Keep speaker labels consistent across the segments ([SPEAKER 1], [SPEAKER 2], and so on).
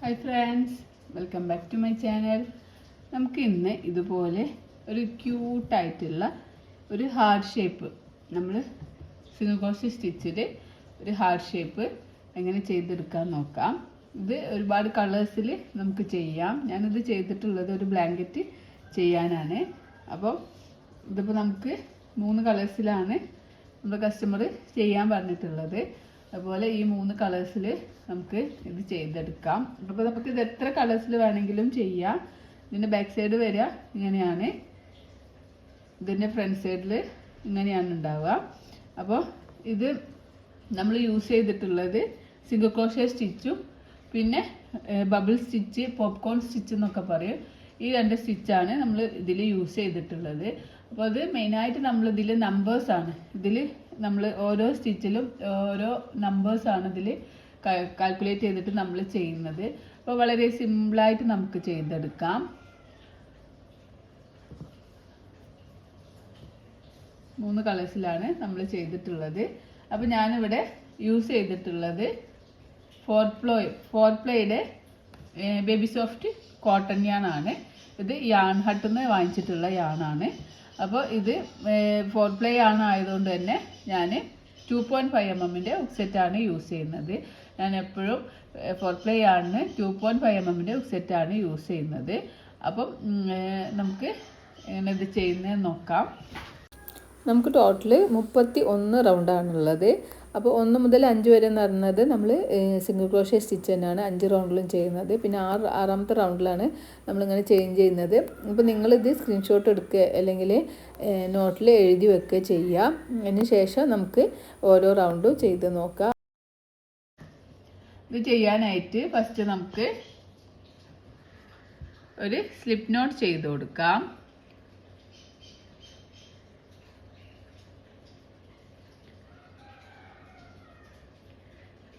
[SPEAKER 1] Hi friends, welcome back to my channel. നമുക്ക് ഇന്ന് ഇതുപോലെ ഒരു ക്യൂട്ടായിട്ടുള്ള ഒരു ഹാർട്ട് ഷേപ്പ്, നമ്മൾ സിംഗിൾ ക്രോഷേ സ്റ്റിച്ചിൽ ഒരു ഹാർട്ട് ഷേപ്പ് എങ്ങനെ ചെയ്തെടുക്കാൻ നോക്കാം. ഇത് ഒരുപാട് കളേഴ്സിൽ നമുക്ക് ചെയ്യാം. ഞാനിത് ചെയ്തിട്ടുള്ളത് ഒരു ബ്ലാങ്കറ്റ് ചെയ്യാനാണ്. അപ്പോൾ ഇതിപ്പോൾ നമുക്ക് 3 കളേഴ്സിലാണ് നമ്മുടെ കസ്റ്റമർ ചെയ്യാൻ പറഞ്ഞിട്ടുള്ളത്. അതുപോലെ ഈ 3 കളേഴ്സിൽ നമുക്ക് ഇത് ചെയ്തെടുക്കാം. അപ്പോൾ നമുക്ക് ഇത് എത്ര കളേഴ്സിൽ വേണമെങ്കിലും ചെയ്യാം. ഇതിൻ്റെ ബാക്ക് സൈഡ് വരിക ഇങ്ങനെയാണ്, ഇതിൻ്റെ ഫ്രണ്ട് സൈഡിൽ ഇങ്ങനെയാണ് ഉണ്ടാവുക. അപ്പോൾ ഇത് നമ്മൾ യൂസ് ചെയ്തിട്ടുള്ളത് സിംഗിൾ ക്രോഷേ സ്റ്റിച്ചും പിന്നെ ബബിൾ സ്റ്റിച്ച്, പോപ്കോൺ സ്റ്റിച്ച് എന്നൊക്കെ പറയും. ഈ 2 സ്റ്റിച്ചാണ് നമ്മൾ ഇതിൽ യൂസ് ചെയ്തിട്ടുള്ളത്. അപ്പോൾ അത് മെയിനായിട്ട് നമ്മൾ ഇതിൽ നമ്പേഴ്സാണ്, ഇതിൽ നമ്മൾ ഓരോ സ്റ്റിച്ചിലും ഓരോ നമ്പേഴ്സാണ് ഇതിൽ കാൽക്കുലേറ്റ് ചെയ്തിട്ട് നമ്മൾ ചെയ്യുന്നത്. അപ്പോൾ വളരെ സിമ്പിളായിട്ട് നമുക്ക് ചെയ്തെടുക്കാം. 3 കളേഴ്സിലാണ് നമ്മൾ ചെയ്തിട്ടുള്ളത്. അപ്പോൾ ഞാനിവിടെ യൂസ് ചെയ്തിട്ടുള്ളത് 4 പ്ലേയുടെ ബേബി സോഫ്റ്റ് കോട്ടൺ യാണാണ്. ഇത് യാൺ ഹട്ടിൽ നിന്ന് വാങ്ങിച്ചിട്ടുള്ള യാണാണ്. അപ്പോൾ ഇത് 4 പ്ലേ ആയതുകൊണ്ട് തന്നെ ഞാൻ 2.5 mm ഉക്സെറ്റാണ് യൂസ് ചെയ്യുന്നത്. ഞാൻ എപ്പോഴും 4 പ്ലേ 2.5 mm ഉക്സെറ്റാണ് യൂസ് ചെയ്യുന്നത്. അപ്പം നമുക്ക് എങ്ങനെ ഇത് ചെയ്യുന്നതെന്ന് നോക്കാം.
[SPEAKER 2] നമുക്ക് ടോട്ടൽ 31 റൗണ്ടാണുള്ളത്. അപ്പോൾ 1 മുതൽ 5 വരെ എന്ന് പറയുന്നത് നമ്മൾ സിംഗിൾ ക്രോഷേ സ്റ്റിച്ച് തന്നെയാണ് 5 റൗണ്ടിലും ചെയ്യുന്നത്. പിന്നെ ആറാമത്തെ റൗണ്ടിലാണ് നമ്മളിങ്ങനെ ചേഞ്ച് ചെയ്യുന്നത്. അപ്പോൾ നിങ്ങളിത് സ്ക്രീൻഷോട്ട് എടുക്കുക അല്ലെങ്കിൽ നോട്ടിൽ എഴുതി വെക്കുക ചെയ്യുക. അതിന് ശേഷം നമുക്ക് ഓരോ റൗണ്ടും ചെയ്ത് നോക്കാം.
[SPEAKER 1] ഇത് ചെയ്യാനായിട്ട് ഫസ്റ്റ് നമുക്ക് ഒരു സ്ലിപ്പ് നോട്ട് ചെയ്ത് കൊടുക്കാം.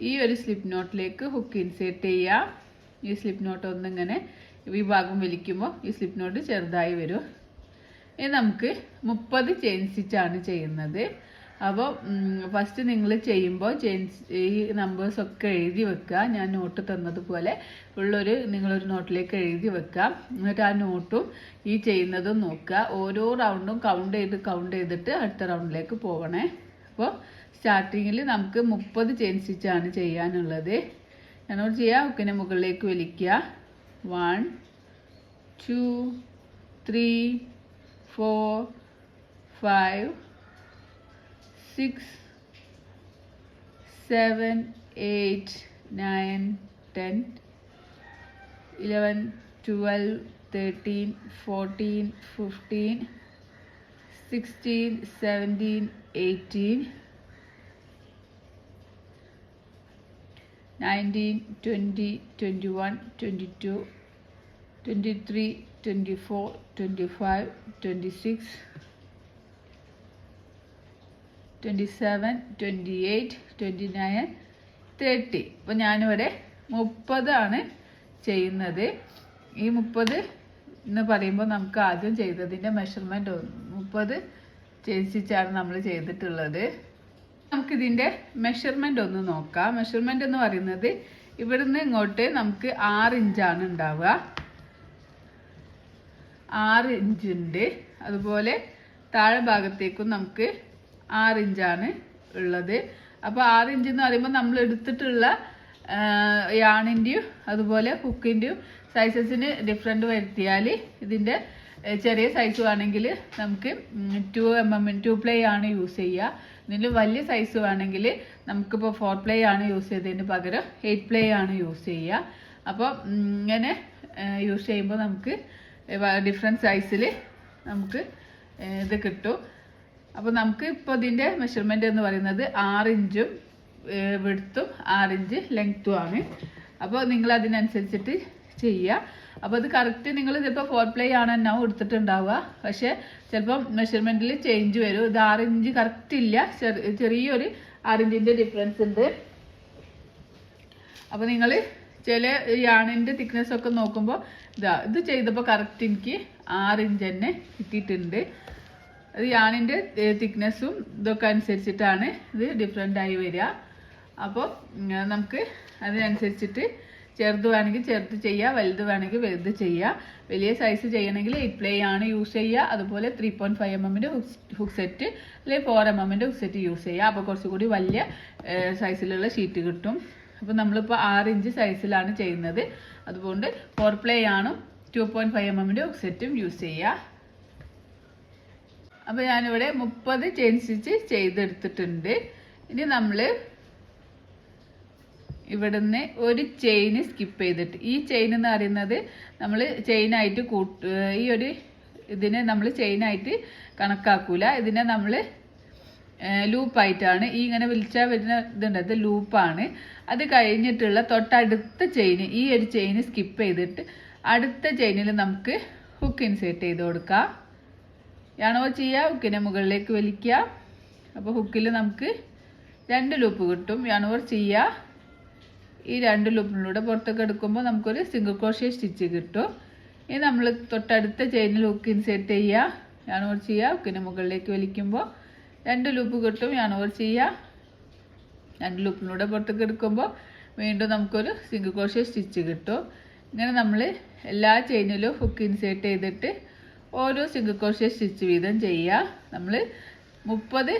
[SPEAKER 1] ഈ ഒരു സ്ലിപ്പ് നോട്ടിലേക്ക് ഹുക്ക് ഇൻസേർട്ട് ചെയ്യുക. ഈ സ്ലിപ്പ് നോട്ട് ഒന്നിങ്ങനെ ഈ ഭാഗം വലിക്കുമ്പോൾ ഈ സ്ലിപ്പ് നോട്ട് ചെറുതായി വരും. ഇനി നമുക്ക് 30 ചെയിൻ സ്റ്റിച്ചാണ് ചെയ്യുന്നത്. അപ്പോൾ ഫസ്റ്റ് നിങ്ങൾ ചെയ്യുമ്പോൾ ഈ നമ്പേഴ്സൊക്കെ എഴുതി വെക്കുക. ഞാൻ നോട്ട് തന്നതുപോലെ നിങ്ങളൊരു നോട്ടിലേക്ക് എഴുതി വെക്കുക. എന്നിട്ട് ആ നോട്ടും ഈ ചെയ്യുന്നതും നോക്കുക. ഓരോ റൗണ്ടും കൗണ്ട് ചെയ്തിട്ട് അടുത്ത റൗണ്ടിലേക്ക് പോകണേ. അപ്പോൾ സ്റ്റാർട്ടിങ്ങിൽ നമുക്ക് 30 ചെയിൻ സ്റ്റിച്ചാണ് ചെയ്യാനുള്ളത്. ഞാനോട് ചെയ്യാം. ഹുക്കിനെ മുകളിലേക്ക് വലിക്കുക. 1 2 3 4 5 6 7 8 9 10 11 12 13 14 15 16 17 18 19 20 21 22 23 24 25 26 27 28 29 30. അപ്പോൾ ഞാനിവിടെ 30 ആണ് ചെയ്യുന്നത്. ഈ 30 എന്ന് പറയുമ്പോൾ നമുക്ക് ആദ്യം ചെയ്തതിൻ്റെ മെഷർമെൻറ്റ് 30 ചെയിൻ സ്റ്റിച്ചാണ് നമ്മൾ ചെയ്തിട്ടുള്ളത്. നമുക്കിതിൻ്റെ മെഷർമെൻ്റ് ഒന്ന് നോക്കാം. മെഷർമെൻ്റ് എന്ന് പറയുന്നത് ഇവിടുന്ന് ഇങ്ങോട്ട് നമുക്ക് 6 ഇഞ്ചാണ് ഉണ്ടാവുക. 6 ഇഞ്ചുണ്ട്. അതുപോലെ താഴെ ഭാഗത്തേക്കും നമുക്ക് 6 ഇഞ്ചാണ് ഉള്ളത്. അപ്പോൾ 6 ഇഞ്ച് എന്ന് പറയുമ്പോൾ നമ്മൾ എടുത്തിട്ടുള്ള യാണിൻ്റെയും അതുപോലെ ഹുക്കിൻ്റെയും സൈസസിന് ഡിഫറൻറ്റ് വരുത്തിയാൽ ഇതിൻ്റെ ചെറിയ സൈസ് വേണമെങ്കിൽ നമുക്ക് 2 പ്ലേ ആണ് യൂസ് ചെയ്യുക. ഇതിൽ വലിയ സൈസ് വേണമെങ്കിൽ നമുക്കിപ്പോൾ 4 പ്ലേ ആണ് യൂസ് ചെയ്തതിന് പകരം 8 പ്ലേ ആണ് യൂസ് ചെയ്യുക. അപ്പോൾ ഇങ്ങനെ യൂസ് ചെയ്യുമ്പോൾ നമുക്ക് ഡിഫറെൻറ്റ് സൈസിൽ നമുക്ക് ഇത് കിട്ടും. അപ്പോൾ നമുക്ക് ഇപ്പോൾ ഇതിൻ്റെ മെഷർമെൻറ്റ് എന്ന് പറയുന്നത് 6 ഇഞ്ചും വിഡ്ത്തും 6 ഇഞ്ച് ലെങ്ത്തും ആണ്. അപ്പോൾ നിങ്ങൾ അതിനനുസരിച്ചിട്ട് ചെയ്യുക. അപ്പോൾ അത് കറക്റ്റ് നിങ്ങൾ ചിലപ്പോൾ 4 പ്ലേ ആണെന്നാവും എടുത്തിട്ടുണ്ടാവുക. പക്ഷേ ചിലപ്പം മെഷർമെൻറ്റിൽ ചേഞ്ച് വരും. ഇത് 6 ഇഞ്ച് കറക്റ്റ് ഇല്ല, ചെറിയൊരു 6 ഇഞ്ചിൻ്റെ ഡിഫറൻസ് ഉണ്ട്. അപ്പോൾ നിങ്ങൾ ചില യാണിൻ്റെ തിക്നെസ്സൊക്കെ നോക്കുമ്പോൾ ഇത് ചെയ്തപ്പോൾ കറക്റ്റ് എനിക്ക് 6 ഇഞ്ച് തന്നെ കിട്ടിയിട്ടുണ്ട്. അത് യാണിൻ്റെ തിക്നെസ്സും ഇതൊക്കെ അനുസരിച്ചിട്ടാണ് ഇത് ഡിഫറെൻ്റ് ആയി വരിക. അപ്പോൾ നമുക്ക് അതിനനുസരിച്ചിട്ട് ചെറുത് വേണമെങ്കിൽ ചെറുത് ചെയ്യുക, വലുത് വേണമെങ്കിൽ വലുത് ചെയ്യുക. വലിയ സൈസ് ചെയ്യണമെങ്കിൽ 8 പ്ലേ ആണ് യൂസ് ചെയ്യുക. അതുപോലെ 3.5 mm ഹുക്ക് സെറ്റ് അല്ലെങ്കിൽ 4 mm ഹുക്ക് സെറ്റ് യൂസ് ചെയ്യുക. അപ്പോൾ കുറച്ചുകൂടി വലിയ സൈസിലുള്ള ഷീറ്റ് കിട്ടും. അപ്പോൾ നമ്മളിപ്പോൾ 6 ഇഞ്ച് സൈസിലാണ് ചെയ്യുന്നത്. അതുകൊണ്ട് 4 പ്ലേ ആണും 2.5 mm ഹുക്ക് സെറ്റും യൂസ് ചെയ്യുക. അപ്പോൾ ഞാനിവിടെ 30 ചെയിൻ സ്റ്റിച്ച് ചെയ്തെടുത്തിട്ടുണ്ട്. ഇനി നമ്മൾ ഇവിടുന്ന് ഒരു ചെയിൻ സ്കിപ്പ് ചെയ്തിട്ട്, ഈ ചെയിൻ എന്ന് പറയുന്നത് നമ്മൾ ചെയിനായിട്ട് ഈ ഒരു ഇതിനെ നമ്മൾ ചെയിനായിട്ട് കണക്കാക്കൂല. ഇതിനെ നമ്മൾ ലൂപ്പായിട്ടാണ് ഈ ഇങ്ങനെ വിളിച്ചാൽ വരുന്ന ഇതുണ്ട്, അത് ലൂപ്പാണ്. അത് കഴിഞ്ഞിട്ടുള്ള തൊട്ടടുത്ത ചെയിൻ, ഈ ഒരു ചെയിൻ സ്കിപ്പ് ചെയ്തിട്ട് അടുത്ത ചെയിനിൽ നമുക്ക് ഹുക്ക് ഇൻസേർട്ട് ചെയ്ത് കൊടുക്കാം. യാണോ ചെയ്യുക, ഹുക്കിനെ മുകളിലേക്ക് വലിക്കുക. അപ്പോൾ ഹുക്കിൽ നമുക്ക് 2 ലൂപ്പ് കിട്ടും. യാണോർ ചെയ്യുക, ഈ 2 ലൂപ്പിലൂടെ പുറത്തൊക്കെ എടുക്കുമ്പോൾ നമുക്കൊരു സിംഗിൾ ക്രോഷ്യ സ്റ്റിച്ച് കിട്ടും. ഇനി നമ്മൾ തൊട്ടടുത്ത ചെയിനിൽ ഹുക്ക് ഇൻസേർട്ട് ചെയ്യുക, യാണോർ ചെയ്യുക, ഹുക്കിനെ മുകളിലേക്ക് വലിക്കുമ്പോൾ 2 ലൂപ്പ് കിട്ടും. യാണോർ ചെയ്യുക, 2 ലൂപ്പിലൂടെ പുറത്തൊക്കെ എടുക്കുമ്പോൾ വീണ്ടും നമുക്കൊരു സിംഗിൾ ക്രോഷ്യ സ്റ്റിച്ച് കിട്ടും. ഇങ്ങനെ നമ്മൾ എല്ലാ ചെയിനിലും ഹുക്ക് ഇൻസേർട്ട് ചെയ്തിട്ട് ഓരോ സിംഗിൾ ക്രോഷ്യ സ്റ്റിച്ച് വീതം ചെയ്യുക. നമ്മൾ 30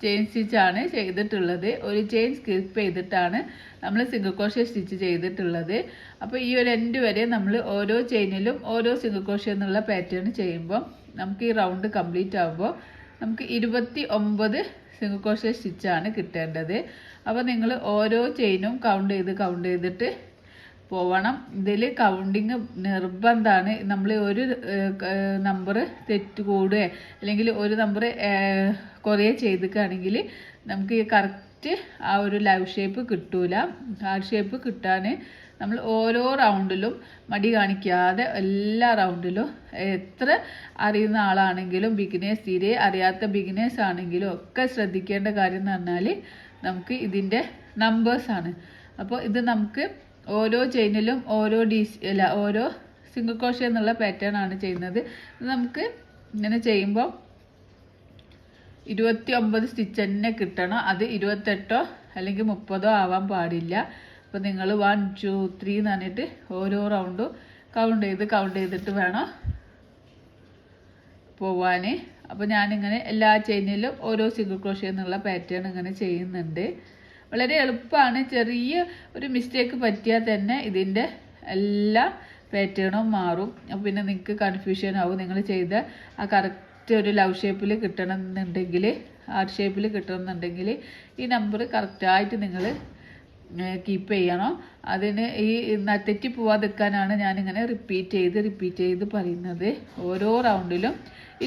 [SPEAKER 1] ചെയിൻ സ്റ്റിച്ചാണ് ചെയ്തിട്ടുള്ളത്. ഒരു ചെയിൻ സ്കിപ്പ് ചെയ്തിട്ടാണ് നമ്മൾ സിംഗിൾ ക്രോഷ്യ സ്റ്റിച്ച് ചെയ്തിട്ടുള്ളത്. അപ്പോൾ ഈ ഒരു എൻഡ് വരെ നമ്മൾ ഓരോ ചെയിനിലും ഓരോ സിംഗിൾ ക്രോഷ്യ എന്നുള്ള പാറ്റേൺ ചെയ്യുമ്പോൾ നമുക്ക് ഈ റൗണ്ട് കംപ്ലീറ്റ് ആകുമ്പോൾ നമുക്ക് 29 സിംഗിൾ ക്രോഷ്യ സ്റ്റിച്ചാണ് കിട്ടേണ്ടത്. അപ്പോൾ നിങ്ങൾ ഓരോ ചെയിനും കൗണ്ട് ചെയ്തിട്ട് പോവണം. ഇതിൽ കൗണ്ടിങ് നിർബന്ധമാണ്. നമ്മൾ ഒരു നമ്പർ തെറ്റ് കൂടുകയോ അല്ലെങ്കിൽ ഒരു നമ്പർ കുറേ ചെയ്തിക്കുകയാണെങ്കിൽ നമുക്ക് ഈ കറക്റ്റ് ആ ഒരു ലവ് ഷേപ്പ് കിട്ടൂല. ഹാർട്ട് ഷേപ്പ് കിട്ടാൻ നമ്മൾ ഓരോ റൗണ്ടിലും മടി കാണിക്കാതെ എല്ലാ റൗണ്ടിലും എത്ര അറിയുന്ന ആളാണെങ്കിലും ബിഗിനേഴ്സ്, തീരെ അറിയാത്ത ബിഗിനേഴ്സ് ആണെങ്കിലും ഒക്കെ ശ്രദ്ധിക്കേണ്ട കാര്യം എന്ന് പറഞ്ഞാൽ നമുക്ക് ഇതിൻ്റെ നമ്പേഴ്സാണ്. അപ്പോൾ ഇത് നമുക്ക് ഓരോ ചെയിനിലും ഓരോ സിംഗിൾ ക്രോഷ്യ എന്നുള്ള പാറ്റേൺ ആണ് ചെയ്യുന്നത്. ഇത് നമുക്ക് ഇങ്ങനെ ചെയ്യുമ്പോൾ 29 സ്റ്റിച്ച് തന്നെ കിട്ടണം. അത് 28 അല്ലെങ്കിൽ 30 ആവാൻ പാടില്ല. അപ്പോൾ നിങ്ങൾ 1 2 3 എന്ന് പറഞ്ഞിട്ട് ഓരോ റൗണ്ടും കൗണ്ട് ചെയ്തിട്ട് വേണം പോവാൻ. അപ്പോൾ ഞാനിങ്ങനെ എല്ലാ ചെയിനിലും ഓരോ സിംഗിൾ ക്രോഷ്യ എന്നുള്ള പാറ്റേൺ ഇങ്ങനെ ചെയ്യുന്നുണ്ട്. വളരെ എളുപ്പമാണ്. ചെറിയ ഒരു മിസ്റ്റേക്ക് പറ്റിയാൽ തന്നെ ഇതിൻ്റെ എല്ലാ പാറ്റേണും മാറും. അപ്പോൾ പിന്നെ നിങ്ങൾക്ക് കൺഫ്യൂഷൻ ആവും. നിങ്ങൾ ചെയ്ത ആ കറക്റ്റ് ഒരു ലവ് ഷേപ്പിൽ കിട്ടണമെന്നുണ്ടെങ്കിൽ, ഹാർട്ട് ഷേപ്പിൽ കിട്ടണമെന്നുണ്ടെങ്കിൽ ഈ നമ്പർ കറക്റ്റായിട്ട് നിങ്ങൾ കീപ്പ് ചെയ്യണം. അതിന് ഈ തെറ്റി പോവാതിരിക്കാനാണ് ഞാനിങ്ങനെ റിപ്പീറ്റ് ചെയ്ത് പറയുന്നത്. ഓരോ റൗണ്ടിലും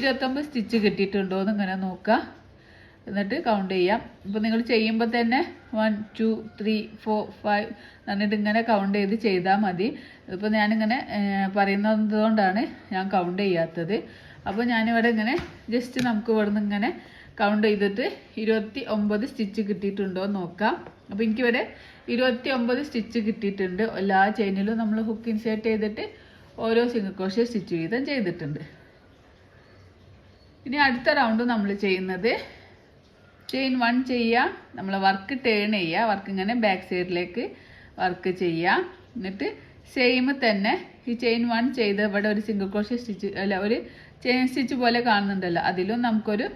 [SPEAKER 1] 29 സ്റ്റിച്ച് കിട്ടിയിട്ടുണ്ടോ എന്ന് ഇങ്ങനെ നോക്കുക, എന്നിട്ട് കൗണ്ട് ചെയ്യാം. ഇപ്പോൾ നിങ്ങൾ ചെയ്യുമ്പോൾ തന്നെ 1 2 3 4 5 എന്നിട്ട് ഇങ്ങനെ കൗണ്ട് ചെയ്താൽ മതി. ഇപ്പോൾ ഞാനിങ്ങനെ പറയുന്നത് കൊണ്ടാണ് ഞാൻ കൗണ്ട് ചെയ്യാത്തത്. അപ്പോൾ ഞാനിവിടെ ഇങ്ങനെ ജസ്റ്റ് നമുക്ക് ഇവിടെ നിന്ന് ഇങ്ങനെ കൗണ്ട് ചെയ്തിട്ട് 29 സ്റ്റിച്ച് കിട്ടിയിട്ടുണ്ടോ എന്ന് നോക്കാം. അപ്പോൾ എനിക്കിവിടെ 29 സ്റ്റിച്ച് കിട്ടിയിട്ടുണ്ട്. എല്ലാ ചെയിനിലും നമ്മൾ ഹുക്ക് ഇൻസേർട്ട് ചെയ്തിട്ട് ഓരോ സിംഗിൾ ക്രോഷ്യ സ്റ്റിച്ച് വീതം ചെയ്തിട്ടുണ്ട്. ഇനി അടുത്ത റൗണ്ട് നമ്മൾ ചെയ്യുന്നത് ചെയിൻ 1 ചെയ്യുക, നമ്മൾ വർക്ക് ടേൺ ചെയ്യുക, വർക്ക് ഇങ്ങനെ ബാക്ക് സൈഡിലേക്ക് വർക്ക് ചെയ്യുക. എന്നിട്ട് സെയിം തന്നെ ഈ ചെയിൻ 1 ചെയ്ത് ഇവിടെ ഒരു സിംഗിൾ ക്രോഷ്യ സ്റ്റിച്ച് ഒരു ചെയിൻ സ്റ്റിച്ച് പോലെ കാണുന്നുണ്ടല്ലോ, അതിലും നമുക്കൊരു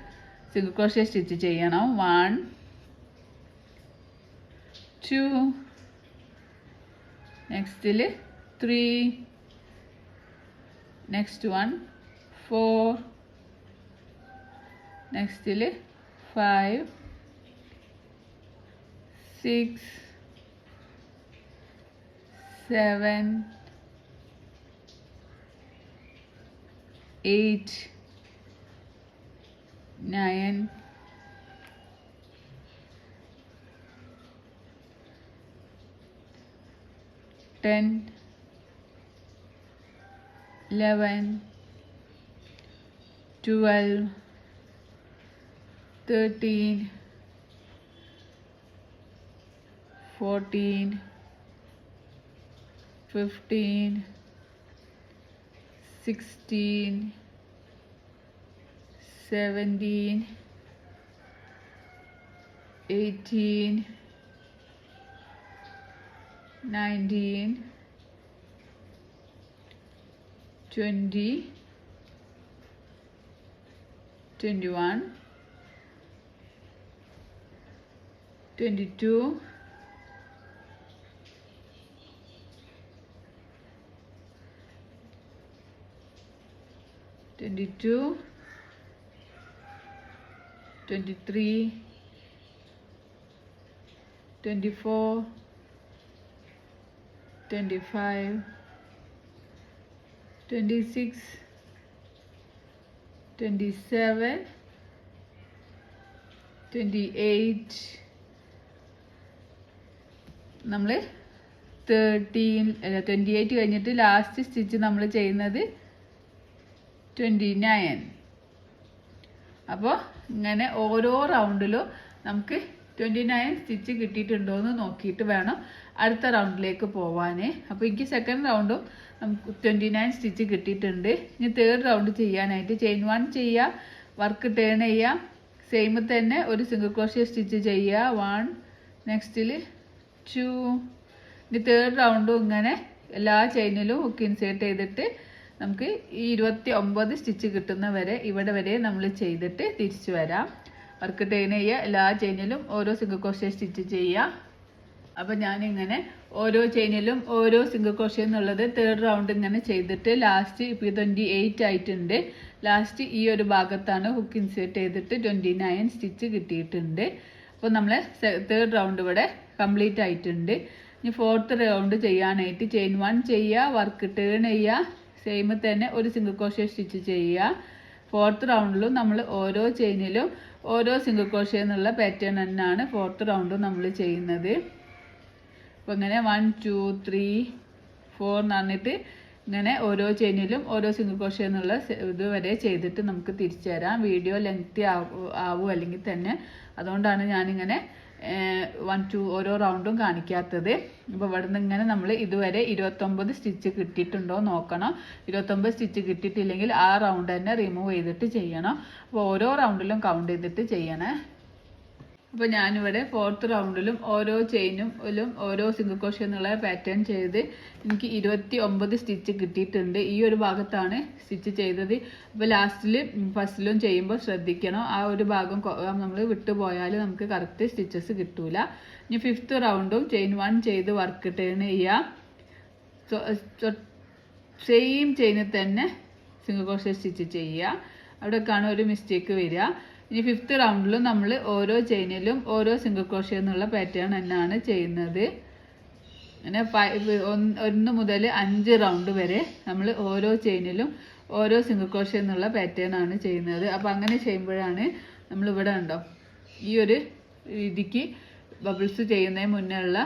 [SPEAKER 1] സിംഗിൾ ക്രോഷ്യ സ്റ്റിച്ച് ചെയ്യണം. 1 2 നെക്സ്റ്റിൽ 3 നെക്സ്റ്റ് 1 4 നെക്സ്റ്റിൽ 5 6 7 8 9 10 11 12 13 14 15 16 17 18 19 20, 21, 22, 22, 23, 24, 25, 26, 27, 28. നമ്മൾ 28 കഴിഞ്ഞിട്ട് ലാസ്റ്റ് സ്റ്റിച്ച് നമ്മൾ ചെയ്യുന്നത് 29. അപ്പോൾ ഇങ്ങനെ ഓരോ റൗണ്ടിലും നമുക്ക് 29 സ്റ്റിച്ച് കിട്ടിയിട്ടുണ്ടോ എന്ന് നോക്കിയിട്ട് വേണം അടുത്ത റൗണ്ടിലേക്ക് പോവാൻ. അപ്പോൾ എനിക്ക് സെക്കൻഡ് റൗണ്ടും നമുക്ക് 29 സ്റ്റിച്ച് കിട്ടിയിട്ടുണ്ട്. ഇനി തേർഡ് റൗണ്ട് ചെയ്യാനായിട്ട് ചെയിൻ 1 ചെയ്യുക, വർക്ക് ടേൺ ചെയ്യുക, സെയിം തന്നെ ഒരു സിംഗിൾ ക്രോഷ്യ സ്റ്റിച്ച് ചെയ്യുക. 1, നെക്സ്റ്റിൽ 2. ഇനി തേർഡ് റൗണ്ടും ഇങ്ങനെ എല്ലാ ചെയിനിലും ഹുക്ക് ഇൻസേർട്ട് ചെയ്തിട്ട് നമുക്ക് ഈ 29 സ്റ്റിച്ച് കിട്ടുന്ന വരെ ഇവിടെ വരെ നമ്മൾ ചെയ്തിട്ട് തിരിച്ചു വരാം. വർക്ക് ടേൺ ചെയ്യുക, എല്ലാ ചെയിനിലും ഓരോ സിംഗിൾ ക്രോഷ്യ സ്റ്റിച്ച് ചെയ്യുക. അപ്പോൾ ഞാനിങ്ങനെ ഓരോ ചെയിനിലും ഓരോ സിംഗിൾ ക്രോഷ്യ എന്നുള്ളത് തേർഡ് റൗണ്ട് ഇങ്ങനെ ചെയ്തിട്ട് ലാസ്റ്റ് ഇപ്പോൾ 28 ആയിട്ടുണ്ട്. ലാസ്റ്റ് ഈ ഒരു ഭാഗത്താണ് ഹുക്ക് ഇൻസേർട്ട് ചെയ്തിട്ട് 29 സ്റ്റിച്ച് കിട്ടിയിട്ടുണ്ട്. അപ്പോൾ നമ്മൾ തേർഡ് റൗണ്ട് ഇവിടെ കംപ്ലീറ്റ് ആയിട്ടുണ്ട്. ഇനി ഫോർത്ത് റൗണ്ട് ചെയ്യാനായിട്ട് ചെയിൻ 1 ചെയ്യുക, വർക്ക് ടേൺ ചെയ്യുക, സെയിം തന്നെ ഒരു സിംഗിൾ ക്രോഷ്യ സ്റ്റിച്ച് ചെയ്യുക. ഫോർത്ത് റൗണ്ടിലും നമ്മൾ ഓരോ ചെയിനിലും ഓരോ സിംഗിൾ ക്രോഷ്യ എന്നുള്ള പാറ്റേൺ തന്നെയാണ് ഫോർത്ത് റൗണ്ടും നമ്മൾ ചെയ്യുന്നത്. അപ്പോൾ ഇങ്ങനെ 1, 2, 3, 4 എന്ന് പറഞ്ഞിട്ട് ഇങ്ങനെ ഓരോ ചെയിനിലും ഓരോ സിംഗിൾ ക്രോഷ്യ എന്നുള്ള ഇതുവരെ ചെയ്തിട്ട് നമുക്ക് തിരിച്ചു തരാം. വീഡിയോ ലെങ്തി ആവും അല്ലെങ്കിൽ തന്നെ, അതുകൊണ്ടാണ് ഞാനിങ്ങനെ 1, 2 ഓരോ റൗണ്ടും കാണിക്കാത്തത്. അപ്പോൾ ഇവിടെ നിന്ന് ഇങ്ങനെ നമ്മൾ ഇതുവരെ 29 സ്റ്റിച്ച് കിട്ടിയിട്ടുണ്ടോ നോക്കണം. 29 സ്റ്റിച്ച് കിട്ടിയിട്ടില്ലെങ്കിൽ ആ റൗണ്ട് തന്നെ റിമൂവ് ചെയ്തിട്ട് ചെയ്യണം. അപ്പോൾ ഓരോ റൗണ്ടിലും കൗണ്ട് ചെയ്തിട്ട് ചെയ്യണേ. അപ്പോൾ ഞാനിവിടെ ഫോർത്ത് റൗണ്ടിലും ഓരോ ചെയിനിലും ഓരോ സിംഗിൾ ക്രോഷ്യ എന്നുള്ള പാറ്റേൺ ചെയ്ത് എനിക്ക് 29 സ്റ്റിച്ച് കിട്ടിയിട്ടുണ്ട്. ഈ ഒരു ഭാഗത്താണ് സ്റ്റിച്ച് ചെയ്തത്. അപ്പോൾ ലാസ്റ്റിൽ ഫസ്റ്റിലും ചെയ്യുമ്പോൾ ശ്രദ്ധിക്കണം, ആ ഒരു ഭാഗം നമ്മൾ വിട്ടുപോയാൽ നമുക്ക് കറക്റ്റ് സ്റ്റിച്ചസ് കിട്ടൂല. ഇനി ഫിഫ്ത്ത് റൗണ്ടും ചെയിൻ 1 ചെയ്ത് വർക്ക് ടേൺ ചെയ്യുക. സെയിം ചെയിനിൽ തന്നെ സിംഗിൾ ക്രോഷ്യ സ്റ്റിച്ച് ചെയ്യുക. അവിടെയൊക്കെയാണ് ഒരു മിസ്റ്റേക്ക് വരിക. ഇനി ഫിഫ്ത്ത് റൗണ്ടിലും നമ്മൾ ഓരോ ചെയിനിലും ഓരോ സിംഗിൾ ക്രോഷ്യ എന്നുള്ള പാറ്റേൺ തന്നെയാണ് ചെയ്യുന്നത്. അങ്ങനെ 1 മുതൽ 5 റൗണ്ട് വരെ നമ്മൾ ഓരോ ചെയിനിലും ഓരോ സിംഗിൾ ക്രോഷ്യ എന്നുള്ള പാറ്റേൺ ആണ് ചെയ്യുന്നത്. അപ്പോൾ അങ്ങനെ ചെയ്യുമ്പോഴാണ് നമ്മളിവിടെ ഉണ്ടോ ഈ ഒരു രീതിക്ക് ബബിൾസ് ചെയ്യുന്നതിന് മുന്നേ ഉള്ള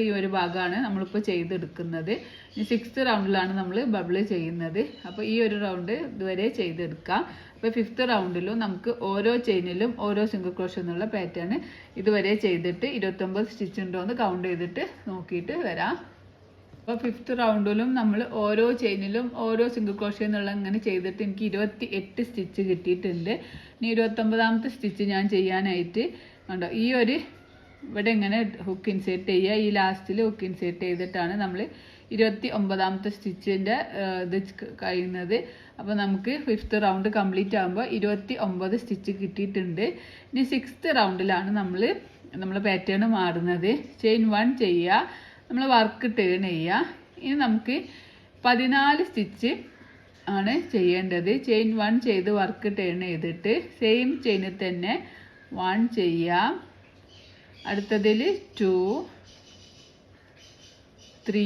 [SPEAKER 1] ഈ ഒരു ഭാഗമാണ് നമ്മളിപ്പോൾ ചെയ്തെടുക്കുന്നത്. ഇനി 6th റൗണ്ടിലാണ് നമ്മൾ ബബിൾ ചെയ്യുന്നത്. അപ്പോൾ ഈ ഒരു റൗണ്ട് ഇതുവരെ ചെയ്തെടുക്കാം. അപ്പോൾ 5th റൗണ്ടിലും നമുക്ക് ഓരോ ചെയിനിലും ഓരോ സിംഗിൾ ക്രോഷ്യ എന്നുള്ള പാറ്റേൺ ഇതുവരെ ചെയ്തിട്ട് 29 സ്റ്റിച്ച് ഉണ്ടോ എന്ന് കൗണ്ട് ചെയ്തിട്ട് നോക്കിയിട്ട് വരാം. അപ്പോൾ 5th റൗണ്ടിലും നമ്മൾ ഓരോ ചെയിനിലും ഓരോ സിംഗിൾ ക്രോഷ്യ എന്നുള്ള ഇങ്ങനെ ചെയ്തിട്ട് എനിക്ക് 28 സ്റ്റിച്ച് കിട്ടിയിട്ടുണ്ട്. ഇനി 29ാമത്തെ സ്റ്റിച്ച് ഞാൻ ചെയ്യാനായിട്ട് കണ്ടോ ഈ ഒരു ഇവിടെ ഇങ്ങനെ ഹുക്ക് ഇൻസേർട്ട് ചെയ്യുക. ഈ ലാസ്റ്റിൽ ഹുക്ക് ഇൻസേർട്ട് ചെയ്തിട്ടാണ് നമ്മൾ 29ാമത്തെ സ്റ്റിച്ചിൻ്റെ ഇത് കഴിയുന്നത്. അപ്പോൾ നമുക്ക് 5th റൗണ്ട് കംപ്ലീറ്റ് ആകുമ്പോൾ 29 സ്റ്റിച്ച് കിട്ടിയിട്ടുണ്ട്. ഇനി 6th റൗണ്ടിലാണ് നമ്മൾ പാറ്റേൺ മാറുന്നത്. ചെയിൻ 1 ചെയ്യുക, നമ്മൾ വർക്ക് ടേൺ ചെയ്യുക. ഇനി നമുക്ക് 14 സ്റ്റിച്ച് ആണ് ചെയ്യേണ്ടത്. ചെയിൻ 1 ചെയ്ത് വർക്ക് ടേൺ ചെയ്തിട്ട് സെയിം ചെയിനിൽ തന്നെ 1 ചെയ്യുക. അടുത്തതിൽ 2, 3,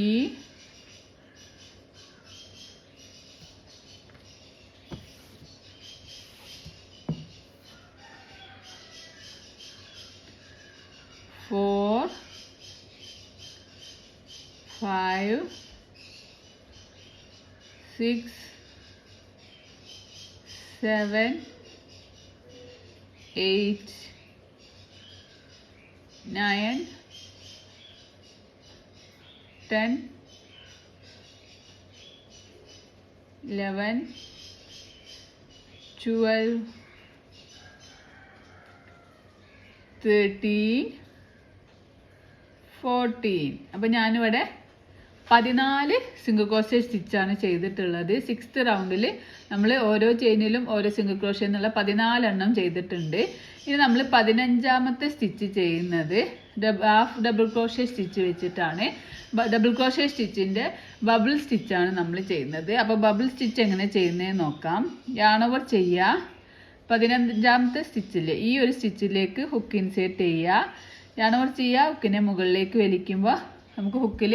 [SPEAKER 1] 4, 5, 6, 7, 8, 9, 10, 11, 12, 13, 14. അപ്പോൾ ഞാനിവിടെ 14 സിംഗിൾ ക്രോഷേ സ്റ്റിച്ചാണ് ചെയ്തിട്ടുള്ളത്. 6th റൗണ്ടിൽ നമ്മൾ ഓരോ ചെയിനിലും ഓരോ സിംഗിൾ ക്രോഷേ എന്നുള്ള 14 എണ്ണം ചെയ്തിട്ടുണ്ട്. ഇനി നമ്മൾ 15ാമത്തെ സ്റ്റിച്ച് ചെയ്യുന്നത് ഹാഫ് ഡബിൾ ക്രോഷേ സ്റ്റിച്ച് വെച്ചിട്ടാണ്. ഡബിൾ ക്രോഷേ സ്റ്റിച്ചിൻ്റെ ബബിൾ സ്റ്റിച്ചാണ് നമ്മൾ ചെയ്യുന്നത്. അപ്പോൾ ബബിൾ സ്റ്റിച്ച് എങ്ങനെ ചെയ്യുന്നതെന്ന് നോക്കാം. യാൺ ഓവർ ചെയ്യുക. 15ാമത്തെ സ്റ്റിച്ചിൽ ഈ ഒരു സ്റ്റിച്ചിലേക്ക് ഹുക്ക് ഇൻസേർട്ട് ചെയ്യുക. യാൺ ഓവർ ചെയ്യുക. ഹുക്കിനെ മുകളിലേക്ക് വലിക്കുമ്പോൾ നമുക്ക് ഹുക്കിൽ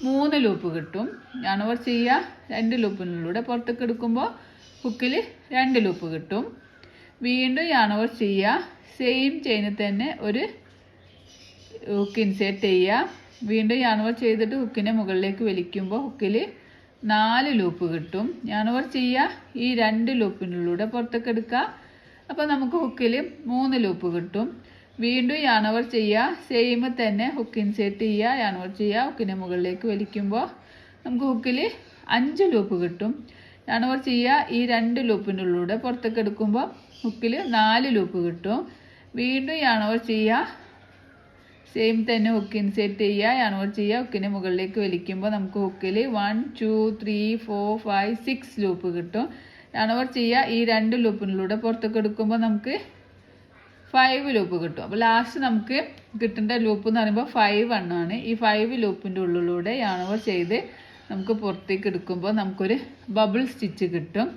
[SPEAKER 1] 3 ലൂപ്പ് കിട്ടും. യാൺ ഓവർ ചെയ്യുക. 2 ലൂപ്പിനുള്ളിലൂടെ പുറത്തേക്ക് എടുക്കുമ്പോൾ ഹുക്കിൽ 2 ലൂപ്പ് കിട്ടും. വീണ്ടും യാൺ ഓവർ ചെയ്യുക. സെയിം ചെയിനിൽ തന്നെ ഒരു ഹുക്ക് ഇൻസേർട്ട് ചെയ്യുക. വീണ്ടും യാൺ ഓവർ ചെയ്തിട്ട് ഹുക്കിനെ മുകളിലേക്ക് വലിക്കുമ്പോൾ ഹുക്കിൽ 4 ലൂപ്പ് കിട്ടും. യാൺ ഓവർ ചെയ്യുക. ഈ 2 ലൂപ്പിനുള്ളിലൂടെ പുറത്തേക്ക് എടുക്കുക. അപ്പോൾ നമുക്ക് ഹുക്കിൽ 3 ലൂപ്പ് കിട്ടും. വീണ്ടും യാൺ ഓവർ ചെയ്യുക. സെയിം തന്നെ ഹുക്ക് ഇൻസേർട്ട് ചെയ്യുക. യാൺ ഓവർ ചെയ്യുക. ഹുക്കിനെ മുകളിലേക്ക് വലിക്കുമ്പോൾ നമുക്ക് ഹുക്കിൽ 5 ലൂപ്പ് കിട്ടും. യാൺ ഓവർ ചെയ്യുക. ഈ 2 ലൂപ്പിനുള്ളിലൂടെ പുറത്തേക്ക് എടുക്കുമ്പോൾ ഹുക്കിൽ 4 ലൂപ്പ് കിട്ടും. വീണ്ടും യാൺ ഓവർ ചെയ്യുക. സെയിം തന്നെ ഹുക്ക് ഇൻസേർട്ട് ചെയ്യുക. യാൺ ഓവർ ചെയ്യുക. ഹുക്കിനെ മുകളിലേക്ക് വലിക്കുമ്പോൾ നമുക്ക് ഹുക്കിൽ 1 2 3 4 5 6 ലൂപ്പ് കിട്ടും. യാൺ ഓവർ ചെയ്യുക. ഈ 2 ലൂപ്പിനുള്ളിലൂടെ പുറത്തേക്ക് എടുക്കുമ്പോൾ നമുക്ക് 5 ലൂപ്പ് കിട്ടും. അപ്പോൾ ലാസ്റ്റ് നമുക്ക് കിട്ടേണ്ട ലൂപ്പ് എന്ന് പറയുമ്പോൾ 5 എണ്ണമാണ്. ഈ 5 ലൂപ്പിൻ്റെ ഉള്ളിലൂടെ യാൺ ഓവർ ചെയ്ത് നമുക്ക് പുറത്തേക്ക് എടുക്കുമ്പോൾ നമുക്കൊരു ബബിൾ സ്റ്റിച്ച് കിട്ടും.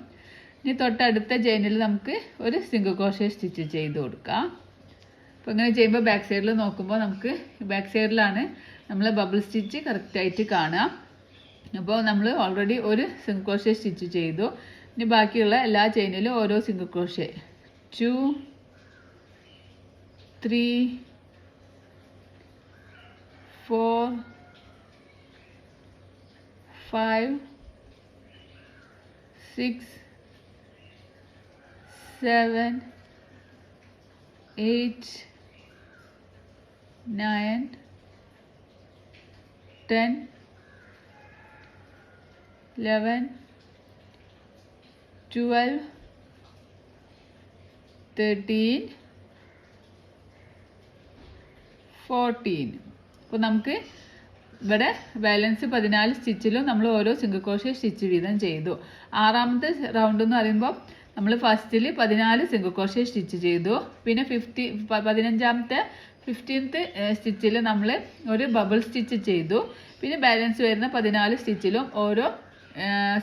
[SPEAKER 1] ഇനി തൊട്ടടുത്ത ചെയിനിൽ നമുക്ക് ഒരു സിംഗിൾ ക്രോഷേ സ്റ്റിച്ച് ചെയ്ത് കൊടുക്കാം. അപ്പോൾ ഇങ്ങനെ ചെയ്യുമ്പോൾ ബാക്ക് സൈഡിൽ നോക്കുമ്പോൾ നമുക്ക് ബാക്ക് സൈഡിലാണ് നമ്മൾ ബബിൾ സ്റ്റിച്ച് കറക്റ്റായിട്ട് കാണാം. അപ്പോൾ നമ്മൾ ഓൾറെഡി ഒരു സിംഗിൾ ക്രോഷേ സ്റ്റിച്ച് ചെയ്തു. ഇനി ബാക്കിയുള്ള എല്ലാ ചെയിനിലും ഓരോ സിംഗിൾ ക്രോഷേ 2 3 4 5 6 7 8 9 10 11 12 13 14. അപ്പോൾ നമുക്ക് ഇവിടെ ബാലൻസ് 14 സ്റ്റിച്ചിലും നമ്മൾ ഓരോ സിംഗിൾ ക്രോഷേ സ്റ്റിച്ച് വീതം ചെയ്തു. 6ാമത്തെ റൗണ്ട് എന്ന് പറയുമ്പോൾ നമ്മൾ ഫസ്റ്റിൽ 14 സിംഗിൾ ക്രോഷേ സ്റ്റിച്ച് ചെയ്തു. പിന്നെ 15th സ്റ്റിച്ചിൽ നമ്മൾ ഒരു ബബിൾ സ്റ്റിച്ച് ചെയ്തു. പിന്നെ ബാലൻസ് വരുന്ന 14 സ്റ്റിച്ചിലും ഓരോ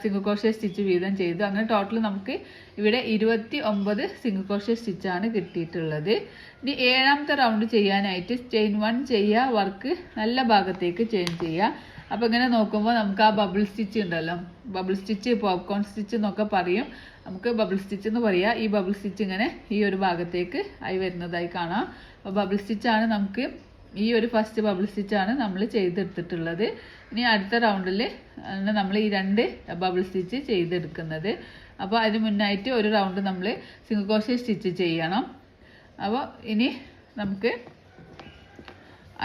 [SPEAKER 1] സിംഗിൾ ക്രോഷേ സ്റ്റിച്ച് വീതം ചെയ്തു. അങ്ങനെ ടോട്ടൽ നമുക്ക് ഇവിടെ 29 സിംഗിൾ ക്രോഷേ സ്റ്റിച്ചാണ് കിട്ടിയിട്ടുള്ളത്. ഇനി 7ാമത്തെ റൗണ്ട് ചെയ്യാനായിട്ട് ചെയിൻ 1 ചെയ്യുക. വർക്ക് നല്ല ഭാഗത്തേക്ക് ചെയിൻ ചെയ്യുക. അപ്പോൾ ഇങ്ങനെ നോക്കുമ്പോൾ നമുക്ക് ആ ബബിൾ സ്റ്റിച്ച് ഉണ്ടല്ലോ, ബബിൾ സ്റ്റിച്ച് പോപ്കോൺ സ്റ്റിച്ച് എന്നൊക്കെ പറയും. നമുക്ക് ബബിൾ സ്റ്റിച്ച് എന്ന് പറയാം. ഈ ബബിൾ സ്റ്റിച്ച് ഇങ്ങനെ ഈ ഒരു ഭാഗത്തേക്ക് ആയി വരുന്നതായി കാണാം. അപ്പോൾ ബബിൾ സ്റ്റിച്ചാണ് നമുക്ക് ഈ ഒരു ഫസ്റ്റ് ബബിൾ സ്റ്റിച്ചാണ് നമ്മൾ ചെയ്തെടുത്തിട്ടുള്ളത്. ഇനി അടുത്ത റൗണ്ടിൽ നമ്മൾ ഈ 2 ബബിൾ സ്റ്റിച്ച് ചെയ്തെടുക്കുന്നത്. അപ്പോൾ അതിന് മുന്നായിട്ട് ഒരു റൗണ്ട് നമ്മൾ സിംഗിൾ ക്രോഷേ സ്റ്റിച്ച് ചെയ്യണം. അപ്പോൾ ഇനി നമുക്ക്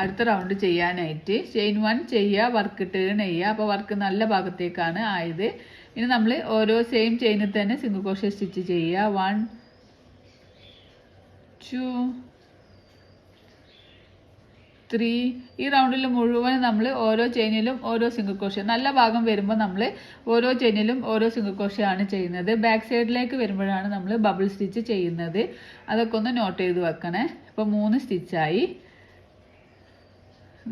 [SPEAKER 1] അടുത്ത റൗണ്ട് ചെയ്യാനായിട്ട് ചെയിൻ 1 ചെയ്യുക, വർക്ക് ടേൺ ചെയ്യുക. അപ്പോൾ വർക്ക് നല്ല ഭാഗത്തേക്കാണ് ആയത്. ഇനി നമ്മൾ ഓരോ സെയിം ചെയിനിൽ തന്നെ സിംഗിൾ ക്രോഷേ സ്റ്റിച്ച് ചെയ്യുക. 1 2 3. ഈ റൗണ്ടിൽ മുഴുവൻ നമ്മൾ ഓരോ ചെയിനിലും ഓരോ സിംഗിൾ ക്രോഷേ, നല്ല ഭാഗം വരുമ്പോൾ നമ്മൾ ഓരോ ചെയിനിലും ഓരോ സിംഗിൾ ക്രോഷേ ആണ് ചെയ്യുന്നത്. ബാക്ക് സൈഡിലേക്ക് വരുമ്പോഴാണ് നമ്മൾ ബബിൾ സ്റ്റിച്ച് ചെയ്യുന്നത്. അതൊക്കെ ഒന്ന് നോട്ട് ചെയ്ത് വെക്കണേ. ഇപ്പോൾ 3 സ്റ്റിച്ചായി.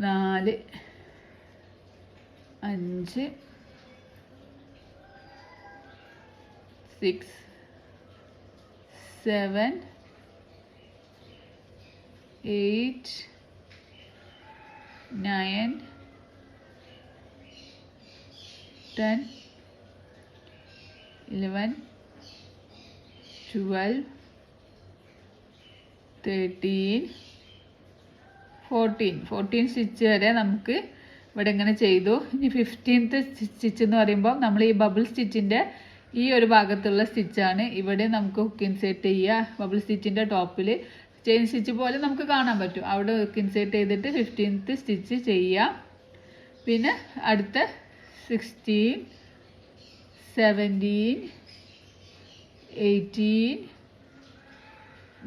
[SPEAKER 1] 4 5 6 7 8 9 10 11 12 13 14 സ്റ്റിച്ച് വരെ നമുക്ക് ഇവിടെ ഇങ്ങനെ ചെയ്തു. ഇനി 15th സ്റ്റിച്ച് എന്ന് പറയുമ്പോൾ നമ്മൾ ഈ ബബിൾ സ്റ്റിച്ചിൻ്റെ ഈ ഒരു ഭാഗത്തുള്ള സ്റ്റിച്ചാണ്. ഇവിടെ നമുക്ക് ഹുക്ക് ഇൻസേർട്ട് ചെയ്യുക. ബബിൾ സ്റ്റിച്ചിൻ്റെ ടോപ്പിൽ ചെയിൻ സ്റ്റിച്ച് പോലെ നമുക്ക് കാണാൻ പറ്റും. അവിടെ ഹുക്ക് ഇൻസേർട്ട് ചെയ്തിട്ട് 15th സ്റ്റിച്ച് ചെയ്യുക. പിന്നെ അടുത്ത 16 17 18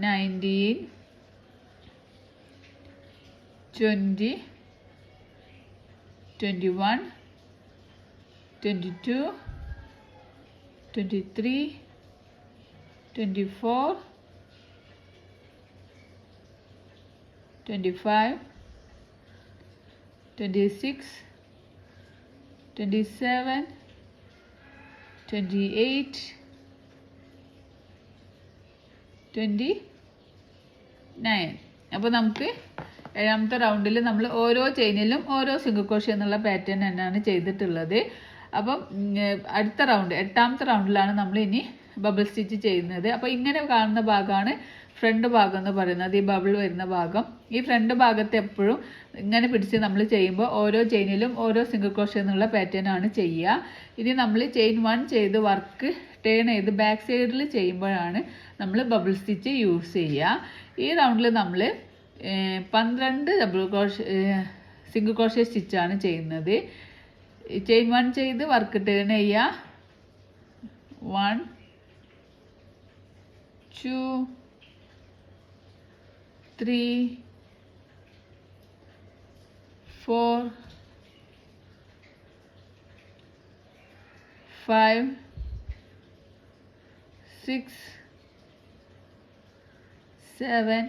[SPEAKER 1] 19 20 21 22, 23, 24, 25, 26, 27, 28, 29. അപ്പോൾ നമുക്ക് ഏഴാമത്തെ റൗണ്ടിൽ നമ്മൾ ഓരോ ചെയിനിലും ഓരോ സിംഗിൾ ക്രോഷ്യ എന്നുള്ള പാറ്റേൺ തന്നെയാണ് ചെയ്തിട്ടുള്ളത്. അപ്പം അടുത്ത റൗണ്ട്, എട്ടാമത്തെ റൗണ്ടിലാണ് നമ്മൾ ഇനി ബബിൾ സ്റ്റിച്ച് ചെയ്യുന്നത്. അപ്പോൾ ഇങ്ങനെ കാണുന്ന ഭാഗമാണ് ഫ്രണ്ട് ഭാഗം എന്ന് പറയുന്നത്, ഈ ബബിൾ വരുന്ന ഭാഗം. ഈ ഫ്രണ്ട് ഭാഗത്ത് എപ്പോഴും ഇങ്ങനെ പിടിച്ച് നമ്മൾ ചെയ്യുമ്പോൾ ഓരോ ചെയിനിലും ഓരോ സിംഗിൾ ക്രോഷ്യ എന്നുള്ള പാറ്റേൺ ആണ് ചെയ്യുക. ഇനി നമ്മൾ ചെയിൻ 1 ചെയ്ത് വർക്ക് ടേൺ ചെയ്ത് ബാക്ക് സൈഡിൽ ചെയ്യുമ്പോഴാണ് നമ്മൾ ബബിൾ സ്റ്റിച്ച് യൂസ് ചെയ്യുക. ഈ റൗണ്ടിൽ നമ്മൾ 12 സിംഗിൾ ക്രോഷ്യ സ്റ്റിച്ചാണ് ചെയ്യുന്നത്. ചെയിൻ 1 ചെയ്ത് വർക്ക് ടേൺ ചെയ്യുക. 1, 2, 3, 4, 5, 6, 7,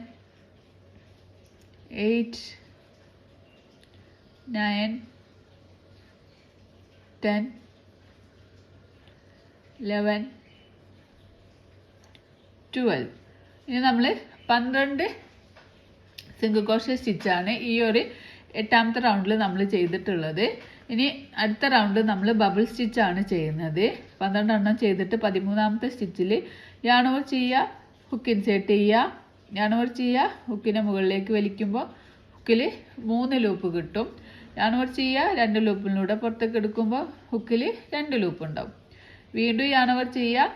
[SPEAKER 1] 8, 9, 10, 11, 12. ഇനി നമ്മൾ 12 സിംഗിൾ ക്രോഷ്യ സ്റ്റിച്ചാണ് ഈ ഒരു എട്ടാമത്തെ റൗണ്ടിൽ നമ്മൾ ചെയ്തിട്ടുള്ളത്. ഇനി അടുത്ത റൗണ്ട് നമ്മൾ ബബിൾ സ്റ്റിച്ചാണ് ചെയ്യുന്നത്. 12 എണ്ണം ചെയ്തിട്ട് 13ാമത്തെ സ്റ്റിച്ചിൽ യാൺ ഓവർ ചെയ്യുക, ഹുക്ക് ഇൻസേർട്ട് ചെയ്യുക, യാൺ ഓവർ ചെയ്യുക, ഹുക്കിനെ മുകളിലേക്ക് വലിക്കുമ്പോൾ ഹുക്കിൽ 3 ലൂപ്പ് കിട്ടും. യാൺ ഓവർ ചെയ്യുക, 2 ലൂപ്പിലൂടെ പുറത്തേക്ക് എടുക്കുമ്പോൾ ഹുക്കിൽ 2 ലൂപ്പ് ഉണ്ടാവും. വീണ്ടും യാൺ ഓവർ ചെയ്യുക,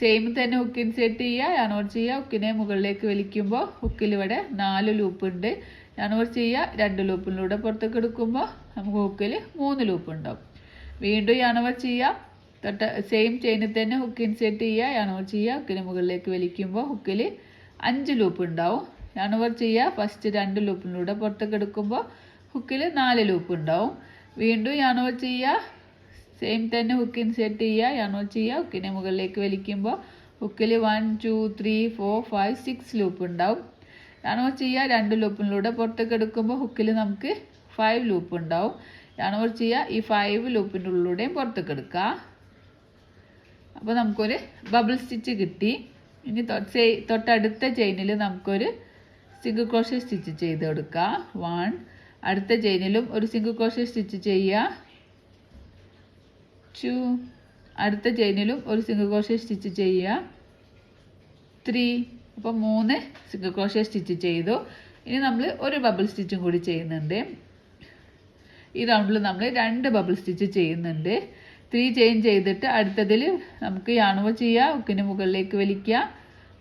[SPEAKER 1] സെയിം തന്നെ ഹുക്ക് ഇൻസേർട്ട് ചെയ്യുക, യാൺ ഓവർ ചെയ്യുക, ഹുക്കിനെ മുകളിലേക്ക് വലിക്കുമ്പോൾ ഹുക്കിൽ ഇവിടെ 4 ലൂപ്പ് ഉണ്ട്. യാൺ ഓവർ ചെയ്യുക, 2 ലൂപ്പിലൂടെ പുറത്തേക്ക് എടുക്കുമ്പോൾ നമുക്ക് ഹുക്കിൽ 3 ലൂപ്പ് ഉണ്ടാവും. വീണ്ടും യാൺ ഓവർ ചെയ്യുക, സെയിം ചെയിനിൽ തന്നെ ഹുക്ക് ഇൻസേർട്ട് ചെയ്യുക, യാൺ ഓവർ ചെയ്യുക, ഹുക്കിനെ മുകളിലേക്ക് വലിക്കുമ്പോൾ ഹുക്കിൽ 5 ലൂപ്പ് ഉണ്ടാവും. യാൺ ഓവർ ചെയ്യുക, ഫസ്റ്റ് 2 ലൂപ്പിലൂടെ പുറത്തേക്ക് എടുക്കുമ്പോൾ ഹുക്കിൽ 4 ലൂപ്പ് ഉണ്ടാവും. വീണ്ടും യാൺ ഓവർ ചെയ്യുക, സെയിം തന്നെ ഹുക്ക് ഇൻസേർട്ട് ചെയ്യുക, യാൺ ഓവർ ചെയ്യുക, ഹുക്കിനെ മുകളിലേക്ക് വലിക്കുമ്പോൾ ഹുക്കിൽ 1, 2, 3, 4, 5, 6 ലൂപ്പ് ഉണ്ടാവും. യാൺ ഓവർ ചെയ്യുക, 2 ലൂപ്പിലൂടെ പുറത്തേക്ക് എടുക്കുമ്പോൾ ഹുക്കിൽ നമുക്ക് 5 ലൂപ്പ് ഉണ്ടാവും. യാൺ ഓവർ ചെയ്യുക, ഈ 5 ലൂപ്പിൻ്റെ ഉള്ളിലൂടെയും പുറത്തേക്ക് എടുക്കുക. അപ്പോൾ നമുക്കൊരു ബബിൾ സ്റ്റിച്ച് കിട്ടി. ഇനി തൊട്ടടുത്ത ചെയിനിൽ നമുക്കൊരു സിംഗിൾ ക്രോഷ്യ സ്റ്റിച്ച് ചെയ്ത് കൊടുക്കുക. 1, അടുത്ത ചെയിനിലും ഒരു സിംഗിൾ ക്രോഷ്യ സ്റ്റിച്ച് ചെയ്യുക. 2, അടുത്ത ചെയിനിലും ഒരു സിംഗിൾ ക്രോഷ്യ സ്റ്റിച്ച് ചെയ്യുക. 3, അപ്പോൾ 3 സിംഗിൾ ക്രോഷ്യ സ്റ്റിച്ച് ചെയ്തു. ഇനി നമ്മൾ ഒരു ബബിൾ സ്റ്റിച്ചും കൂടി ചെയ്യുന്നുണ്ട്. ഈ റൗണ്ടിൽ നമ്മൾ 2 ബബിൾ സ്റ്റിച്ച് ചെയ്യുന്നുണ്ട്. 3 ചെയിൻ ചെയ്തിട്ട് അടുത്തതിൽ നമുക്ക് യാൺ ഓവർ ചെയ്യുക, ഹുക്കിന് മുകളിലേക്ക് വലിക്കുക,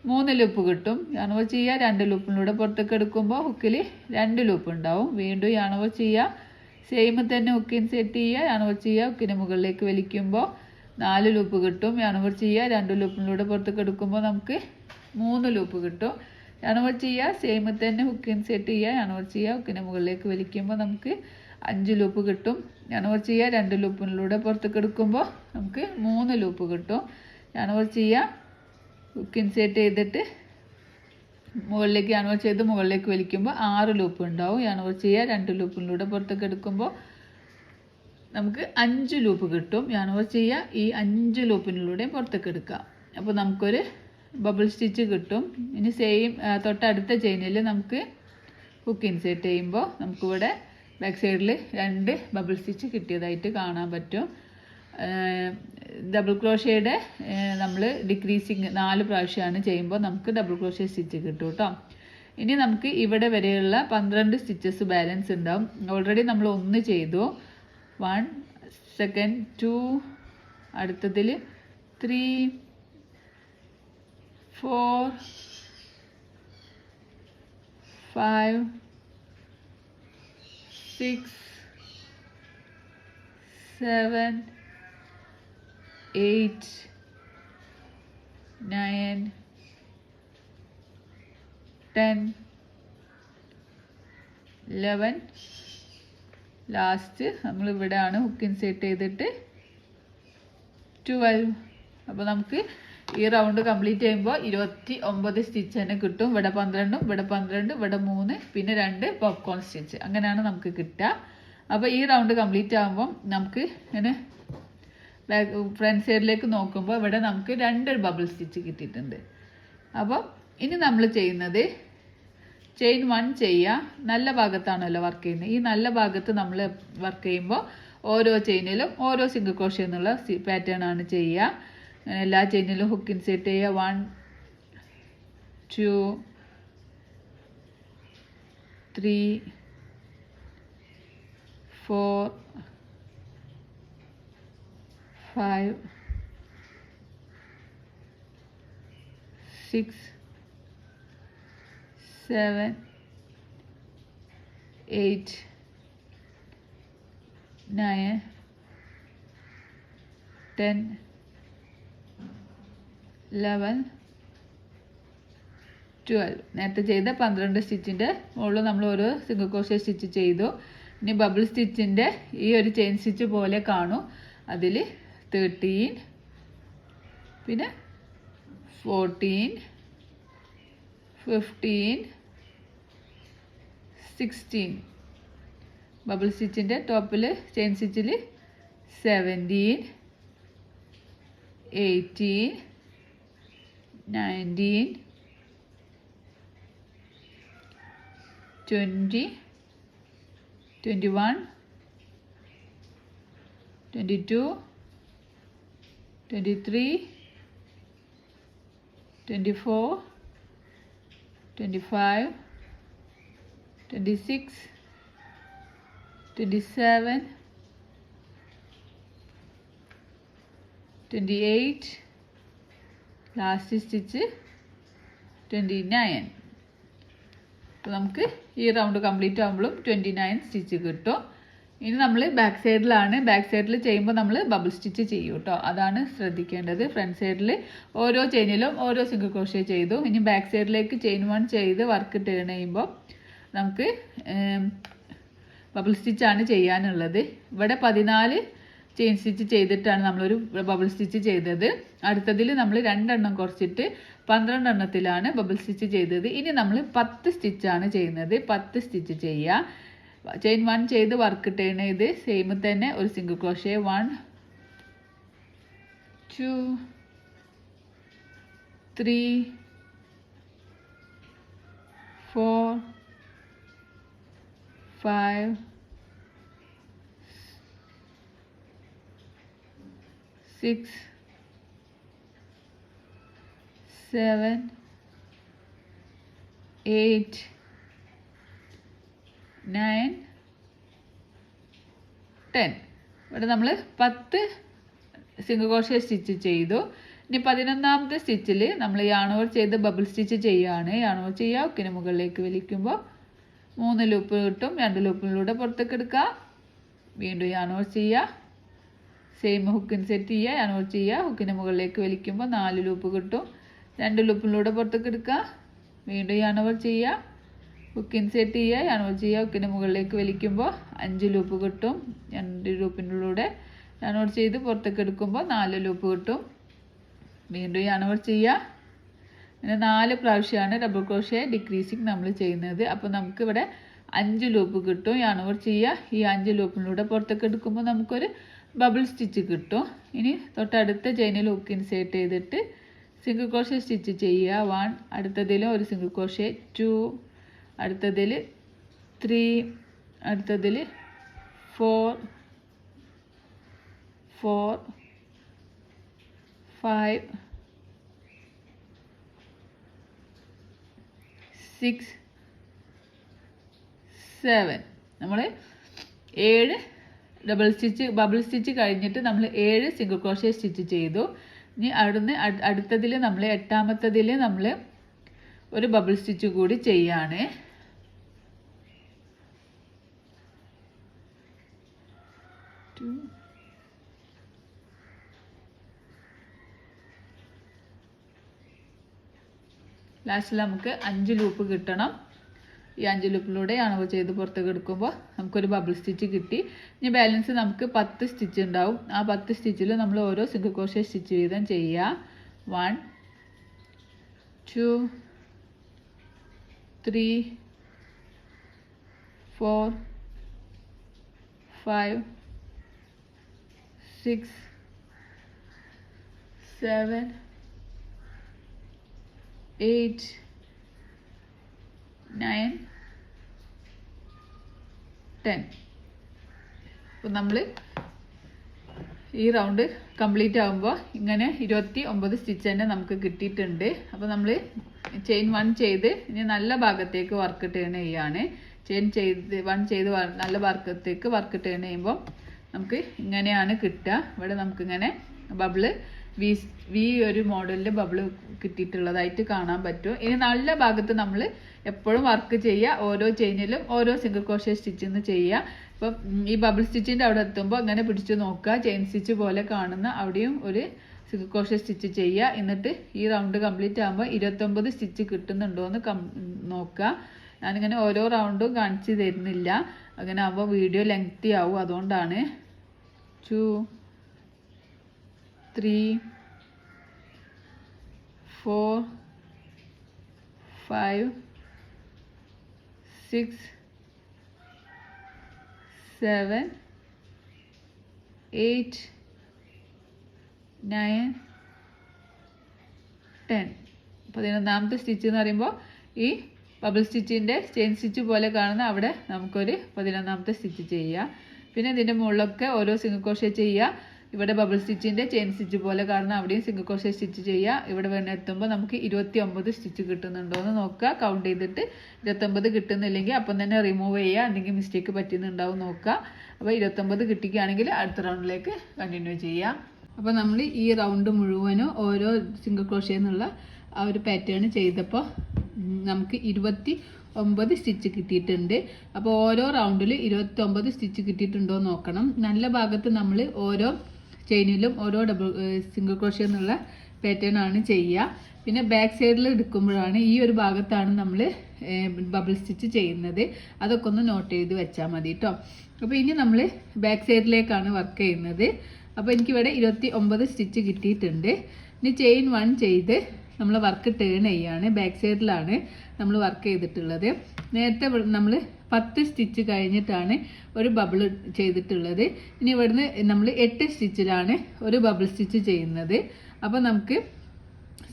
[SPEAKER 1] 3 ലൂപ്പ് കിട്ടും. യാൺ ഓവർ ചെയ്യുക, 2 ലൂപ്പിലൂടെ പുറത്തേക്ക് എടുക്കുമ്പോൾ ഹുക്കിൽ 2 ലൂപ്പ് ഉണ്ടാവും. വീണ്ടും യാൺ ഓവർ ചെയ്യുക, സെയിം തന്നെ ഹുക്ക് ഇൻസേർട്ട് ചെയ്യുക, യാൺ ഓവർ ചെയ്യുക, ഹുക്കിന് മുകളിലേക്ക് വലിക്കുമ്പോൾ 4 ലൂപ്പ് കിട്ടും. യാൺ ഓവർ ചെയ്യുക, 2 ലൂപ്പിലൂടെ പുറത്തേക്ക് എടുക്കുമ്പോൾ നമുക്ക് 3 ലൂപ്പ് കിട്ടും. യാൺ ഓവർ ചെയ്യുക, സെയിം തന്നെ ഹുക്ക് ഇൻസേർട്ട് ചെയ്യുക, യാൺ ഓവർ ചെയ്യുക, ഹുക്കിനെ മുകളിലേക്ക് വലിക്കുമ്പോൾ നമുക്ക് 5 ലൂപ്പ് കിട്ടും. യാൺ ഓവർ ചെയ്യുക, 2 ലൂപ്പിലൂടെ പുറത്തേക്ക് എടുക്കുമ്പോൾ നമുക്ക് 3 ലൂപ്പ് കിട്ടും. യാൺ ഓവർ ചെയ്യുക, ഹുക്ക് ഇൻസേർട്ട് ചെയ്തിട്ട് മുകളിലേക്ക് യാൺ ഓവർ ചെയ്ത് മുകളിലേക്ക് വലിക്കുമ്പോൾ 6 ലൂപ്പ് ഉണ്ടാവും. യാൺ ഓവർ ചെയ്യുക, 2 ലൂപ്പിലൂടെ പുറത്തേക്ക് എടുക്കുമ്പോൾ നമുക്ക് 5 ലൂപ്പ് കിട്ടും. യാൺ ഓവർ ചെയ്യുക, ഈ 5 ലൂപ്പിലൂടെയും പുറത്തേക്ക് എടുക്കുക. അപ്പോൾ നമുക്കൊരു ബബിൾ സ്റ്റിച്ച് കിട്ടും. ഇനി സെയിം തൊട്ടടുത്ത ചെയിനിൽ നമുക്ക് ഹുക്ക് ഇൻസേർട്ട് ചെയ്യുമ്പോൾ നമുക്കിവിടെ ബാക്ക് സൈഡിൽ 2 ബബിൾ സ്റ്റിച്ച് കിട്ടിയതായിട്ട് കാണാൻ പറ്റും. ഡബിൾ ക്രോഷ്യയുടെ നമ്മൾ ഡിക്രീസിങ് 4 പ്രാവശ്യമാണ് ചെയ്യുമ്പോൾ നമുക്ക് ഡബിൾ ക്രോഷ്യ സ്റ്റിച്ച് കിട്ടും കേട്ടോ. ഇനി നമുക്ക് ഇവിടെ വരെയുള്ള 12 സ്റ്റിച്ചസ് ബാലൻസ് ഉണ്ടാവും. ഓൾറെഡി നമ്മൾ 1 ചെയ്തു. 1, സെക്കൻഡ് 2, അടുത്തതിൽ 3, 4, 5, 6, 7, 8, 9, 10, 11, ലാസ്റ്റ് നമ്മൾ ഇവിടെയാണ് ഹുക്ക് ഇൻസേർട്ട് ചെയ്തിട്ട് 12. അപ്പോൾ നമുക്ക് ഈ റൗണ്ട് കംപ്ലീറ്റ് ചെയ്യുമ്പോൾ 29 സ്റ്റിച്ച് തന്നെ കിട്ടും. ഇവിടെ 12, ഇവിടെ 12, ഇവിടെ 3, പിന്നെ 2 പോപ്കോൺ സ്റ്റിച്ച്. അങ്ങനെയാണ് നമുക്ക് കിട്ടുക. അപ്പോൾ ഈ റൗണ്ട് കംപ്ലീറ്റ് ആകുമ്പം നമുക്ക് ഇങ്ങനെ ഫ്രണ്ട് സൈഡിലേക്ക് നോക്കുമ്പോൾ ഇവിടെ നമുക്ക് 2 ബബിൾ സ്റ്റിച്ച് കിട്ടിയിട്ടുണ്ട്. അപ്പോൾ ഇനി നമ്മൾ ചെയ്യുന്നത് ചെയിൻ 1 ചെയ്യുക. നല്ല ഭാഗത്താണല്ലോ വർക്ക് ചെയ്യുന്നത്. ഈ നല്ല ഭാഗത്ത് നമ്മൾ വർക്ക് ചെയ്യുമ്പോൾ ഓരോ ചെയിനിലും ഓരോ സിംഗിൾ ക്രോഷ്യ എന്നുള്ള പാറ്റേൺ ആണ് ചെയ്യുക. എല്ലാ ചെയിനിലും ഹുക്ക് ഇൻസേർട്ട് ചെയ്യുക. 1 2 3 4 5 6 7 8 9 10 11 12. നേരത്തെ ചെയ്ത 12 സ്റ്റിച്ചിൻ്റെ മുകളിൽ നമ്മൾ ഒരു സിംഗിൾ ക്രോഷ്യ സ്റ്റിച്ച് ചെയ്തു. ഇനി ബബിൾ സ്റ്റിച്ചിൻ്റെ ഈ ഒരു ചെയിൻ സ്റ്റിച്ച് പോലെ കാണും. അതിൽ 13, പിന്നെ 14 15 16. ബബിൾ സ്റ്റിച്ചിൻ്റെ ടോപ്പിൽ ചെയിൻ സ്റ്റിച്ചിൽ 17 18 19 20 21 22 23 24 25 26 27 28 ലാസ്റ്റ് സ്റ്റിച്ച് 29. അപ്പോൾ നമുക്ക് ഈ റൗണ്ട് കംപ്ലീറ്റ് ആകുമ്പോഴും 29 സ്റ്റിച്ച് കിട്ടും. ഇനി നമ്മൾ ബാക്ക് സൈഡിലാണ്. ബാക്ക് സൈഡിൽ ചെയ്യുമ്പോൾ നമ്മൾ ബബിൾ സ്റ്റിച്ച് ചെയ്യും കേട്ടോ. അതാണ് ശ്രദ്ധിക്കേണ്ടത്. ഫ്രണ്ട് സൈഡിൽ ഓരോ ചെയിനിലും ഓരോ സിംഗിൾ ക്രോഷ്യ ചെയ്തു. ഇനി ബാക്ക് സൈഡിലേക്ക് ചെയിൻ 1 ചെയ്ത് വർക്ക് ടേൺ ചെയ്യുമ്പോൾ നമുക്ക് ബബിൾ സ്റ്റിച്ചാണ് ചെയ്യാനുള്ളത്. ഇവിടെ 14 ചെയിൻ സ്റ്റിച്ച് ചെയ്തിട്ടാണ് നമ്മളൊരു ബബിൾ സ്റ്റിച്ച് ചെയ്തത്. അടുത്തതിൽ നമ്മൾ 2 എണ്ണം കുറച്ചിട്ട് 12 എണ്ണത്തിലാണ് ബബിൾ സ്റ്റിച്ച് ചെയ്തത്. ഇനി നമ്മൾ 10 സ്റ്റിച്ചാണ് ചെയ്യുന്നത്. 10 സ്റ്റിച്ച് ചെയ്യുക. ചെയിൻ 1 ചെയ്ത് വർക്ക് ടേൺ ചെയ്ത് സെയിം തന്നെ ഒരു സിംഗിൾ ക്രോഷ്യ 1 2 3 4 5 6 7 8 9 10. ഇവിടെ നമ്മൾ 10 സിംഗിൾ ക്രോഷ്യ സ്റ്റിച്ച് ചെയ്തു. ഇനി 11ാമത്തെ സ്റ്റിച്ചിൽ നമ്മൾ യാൺ ഓവർ ചെയ്ത് ബബിൾ സ്റ്റിച്ച് ചെയ്യുകയാണ്. യാൺ ഓവർ ചെയ്യുക. ഹുക്കിന് മുകളിലേക്ക് വലിക്കുമ്പോൾ 3 ലൂപ്പ് കിട്ടും. 2 ലൂപ്പിലൂടെ പുറത്തേക്ക് എടുക്കുക. വീണ്ടും യാൺ ഓവർ ചെയ്യുക. സെയിം ഹുക്ക് ഇൻസെറ്റ് ചെയ്യുക. യാൺ ഓവർ ചെയ്യുക. ഹുക്കിന് മുകളിലേക്ക് വലിക്കുമ്പോൾ 4 ലൂപ്പ് കിട്ടും. 2 ലൂപ്പിലൂടെ പുറത്തേക്ക് എടുക്കുക. വീണ്ടും യാൺ ഓവർ ചെയ്യുക. ഹുക്ക് ഇൻസെറ്റ് ചെയ്യുക. യാൺ ഓവർ ചെയ്യുക. ഹുക്കിന് മുകളിലേക്ക് വലിക്കുമ്പോൾ 5 ലൂപ്പ് കിട്ടും. 2 ലൂപ്പിനുള്ളിലൂടെ യാൺ ഓവർ ചെയ്ത് പുറത്തേക്ക് എടുക്കുമ്പോൾ 4 ലൂപ്പ് കിട്ടും. വീണ്ടും യാൺ ഓവർ ചെയ്യുക. അങ്ങനെ 4 പ്രാവശ്യമാണ് ഡബിൾ ക്രോഷ്യ ഡിക്രീസിങ് നമ്മൾ ചെയ്യുന്നത്. അപ്പോൾ നമുക്കിവിടെ 5 ലൂപ്പ് കിട്ടും. യാൺ ഓവർ ചെയ്യുക. ഈ 5 ലൂപ്പിലൂടെ പുറത്തേക്ക് എടുക്കുമ്പോൾ നമുക്കൊരു ബബിൾ സ്റ്റിച്ച് കിട്ടും. ഇനി തൊട്ടടുത്ത ചെയിനിൽ ഹുക്ക് ഇൻസേർട്ട് ചെയ്തിട്ട് സിംഗിൾ ക്രോഷ്യ സ്റ്റിച്ച് ചെയ്യുക. 1, അടുത്തതിലും ഒരു സിംഗിൾ ക്രോഷ്യ 2, അടുത്തതിൽ 3, അടുത്തതിൽ 4 5 6 7. നമ്മൾ 7 ഡബിൾ സ്റ്റിച്ച് ബബിൾ സ്റ്റിച്ച് കഴിഞ്ഞിട്ട് നമ്മൾ 7 സിംഗിൾ ക്രോഷ്യ സ്റ്റിച്ച് ചെയ്തു. ഇനി അവിടുന്ന് അടുത്തതിൽ നമ്മൾ 8ാമത്തതിൽ നമ്മൾ ഒരു ബബിൾ സ്റ്റിച്ച് കൂടി ചെയ്യാണ്. ലാസ്റ്റിൽ നമുക്ക് 5 ലൂപ്പ് കിട്ടണം. ഈ 5 ലൂപ്പിലൂടെ അളവ് ചെയ്ത് പുറത്തേക്ക് എടുക്കുമ്പോൾ നമുക്കൊരു ബബിൾ സ്റ്റിച്ച് കിട്ടി. ഇനി ബാലൻസ് നമുക്ക് 10 സ്റ്റിച്ച് ഉണ്ടാവും. ആ 10 സ്റ്റിച്ചിൽ നമ്മൾ ഓരോ സിംഗിൾ ക്രോഷ്യ സ്റ്റിച്ച് വീതം ചെയ്യുക. 1 2 3 4 5 6 7 8 9 10. അപ്പോൾ നമ്മൾ ഈ റൗണ്ട് കംപ്ലീറ്റ് ആകുമ്പോൾ ഇങ്ങനെ 29 സ്റ്റിച്ച് തന്നെ നമുക്ക് കിട്ടിയിട്ടുണ്ട്. അപ്പോൾ നമ്മൾ ചെയിൻ 1 ചെയ്ത് ഇനി നല്ല ഭാഗത്തേക്ക് വർക്ക് ടേൺ ചെയ്യാണ്. ചെയിൻ 1 ചെയ്ത് നല്ല ഭാഗത്തേക്ക് വർക്ക് ടേൺ ചെയ്യുമ്പോൾ നമുക്ക് ഇങ്ങനെയാണ് കിട്ടുക. ഇവിടെ നമുക്കിങ്ങനെ ബബിള് വി ഒരു മോഡലിൽ ബബിള് കിട്ടിയിട്ടുള്ളതായിട്ട് കാണാൻ പറ്റും. ഇനി നല്ല ഭാഗത്ത് നമ്മൾ എപ്പോഴും വർക്ക് ചെയ്യുക. ഓരോ ചെയിനിലും ഓരോ സിംഗിൾ ക്രോഷ്യ സ്റ്റിച്ചിന്ന് ചെയ്യുക. ഇപ്പം ഈ ബബിൾ സ്റ്റിച്ചിൻ്റെ അവിടെ എത്തുമ്പോൾ ഇങ്ങനെ പിടിച്ച് നോക്കുക. ചെയിൻ സ്റ്റിച്ച് പോലെ കാണുന്ന അവിടെയും ഒരു സിംഗിൾ ക്രോഷ്യ സ്റ്റിച്ച് ചെയ്യുക. എന്നിട്ട് ഈ റൗണ്ട് കംപ്ലീറ്റ് ആകുമ്പോൾ 29 സ്റ്റിച്ച് കിട്ടുന്നുണ്ടോ എന്ന് നോക്കുക. ഞാനിങ്ങനെ ഓരോ റൗണ്ടും കാണിച്ച് തരുന്നില്ല, അങ്ങനെ ആകുമ്പോൾ വീഡിയോ ലെങ്തി ആവും. അതുകൊണ്ടാണ് 2 3 4 5 6 7 8 9 10. 11ാമത്തെ സ്റ്റിച്ച് എന്ന് പറയുമ്പോൾ ഈ ബബിൾ സ്റ്റിച്ചിൻ്റെ ചെയിൻ സ്റ്റിച്ച് പോലെ കാണുന്ന അവിടെ നമുക്കൊരു 11ാമത്തെ സ്റ്റിച്ച് ചെയ്യുക. പിന്നെ ഇതിൻ്റെ മുകളിലൊക്കെ ഓരോ സിംഗിൾ ക്രോഷ്യ ചെയ്യുക. ഇവിടെ ബബിൾ സ്റ്റിച്ചിൻ്റെ ചെയിൻ സ്റ്റിച്ച് പോലെ കാണുന്ന അവിടെയും സിംഗിൾ ക്രോഷ്യ സ്റ്റിച്ച് ചെയ്യുക. ഇവിടെ എത്തുമ്പോൾ നമുക്ക് 29 സ്റ്റിച്ച് കിട്ടുന്നുണ്ടോ എന്ന് നോക്കുക. കൗണ്ട് ചെയ്തിട്ട് 29 കിട്ടുന്നില്ലെങ്കിൽ അപ്പം തന്നെ റിമൂവ് ചെയ്യുക. എന്തെങ്കിലും മിസ്റ്റേക്ക് പറ്റുന്നുണ്ടാവും നോക്കുക. അപ്പോൾ 29 കിട്ടിക്കുകയാണെങ്കിൽ അടുത്ത റൗണ്ടിലേക്ക് കണ്ടിന്യൂ ചെയ്യാം. അപ്പോൾ നമ്മൾ ഈ റൗണ്ട് മുഴുവനും ഓരോ സിംഗിൾ ക്രോഷ്യ എന്നുള്ള ആ ഒരു പാറ്റേൺ ചെയ്തപ്പോൾ നമുക്ക് 29 സ്റ്റിച്ച് കിട്ടിയിട്ടുണ്ട്. അപ്പോൾ ഓരോ റൗണ്ടിൽ 29 സ്റ്റിച്ച് കിട്ടിയിട്ടുണ്ടോ എന്ന് നോക്കണം. നല്ല ഭാഗത്ത് നമ്മൾ ഓരോ ചെയിനിലും ഓരോ സിംഗിൾ ക്രോഷ്യ എന്നുള്ള പാറ്റേൺ ആണ് ചെയ്യുക. പിന്നെ ബാക്ക് സൈഡിൽ എടുക്കുമ്പോഴാണ് ഈ ഒരു ഭാഗത്താണ് നമ്മൾ ബബിൾ സ്റ്റിച്ച് ചെയ്യുന്നത്. അതൊക്കെ ഒന്ന് നോട്ട് ചെയ്ത് വെച്ചാൽ മതി കേട്ടോ. അപ്പോൾ ഇനി നമ്മൾ ബാക്ക് സൈഡിലേക്കാണ് വർക്ക് ചെയ്യുന്നത്. അപ്പോൾ എനിക്കിവിടെ 29 സ്റ്റിച്ച് കിട്ടിയിട്ടുണ്ട്. ഇനി ചെയിൻ 1 ചെയ്ത് നമ്മൾ വർക്ക് ടേൺ ചെയ്യാണ്. ബാക്ക് സൈഡിലാണ് നമ്മൾ വർക്ക് ചെയ്തിട്ടുള്ളത്. നേരത്തെ നമ്മൾ 10 സ്റ്റിച്ച് കഴിഞ്ഞിട്ടാണ് ഒരു ബബിൾ ചെയ്തിട്ടുള്ളത്. ഇനി ഇവിടുന്ന് നമ്മൾ 8 സ്റ്റിച്ചിലാണ് ഒരു ബബിൾ സ്റ്റിച്ച് ചെയ്യുന്നത്. അപ്പോൾ നമുക്ക്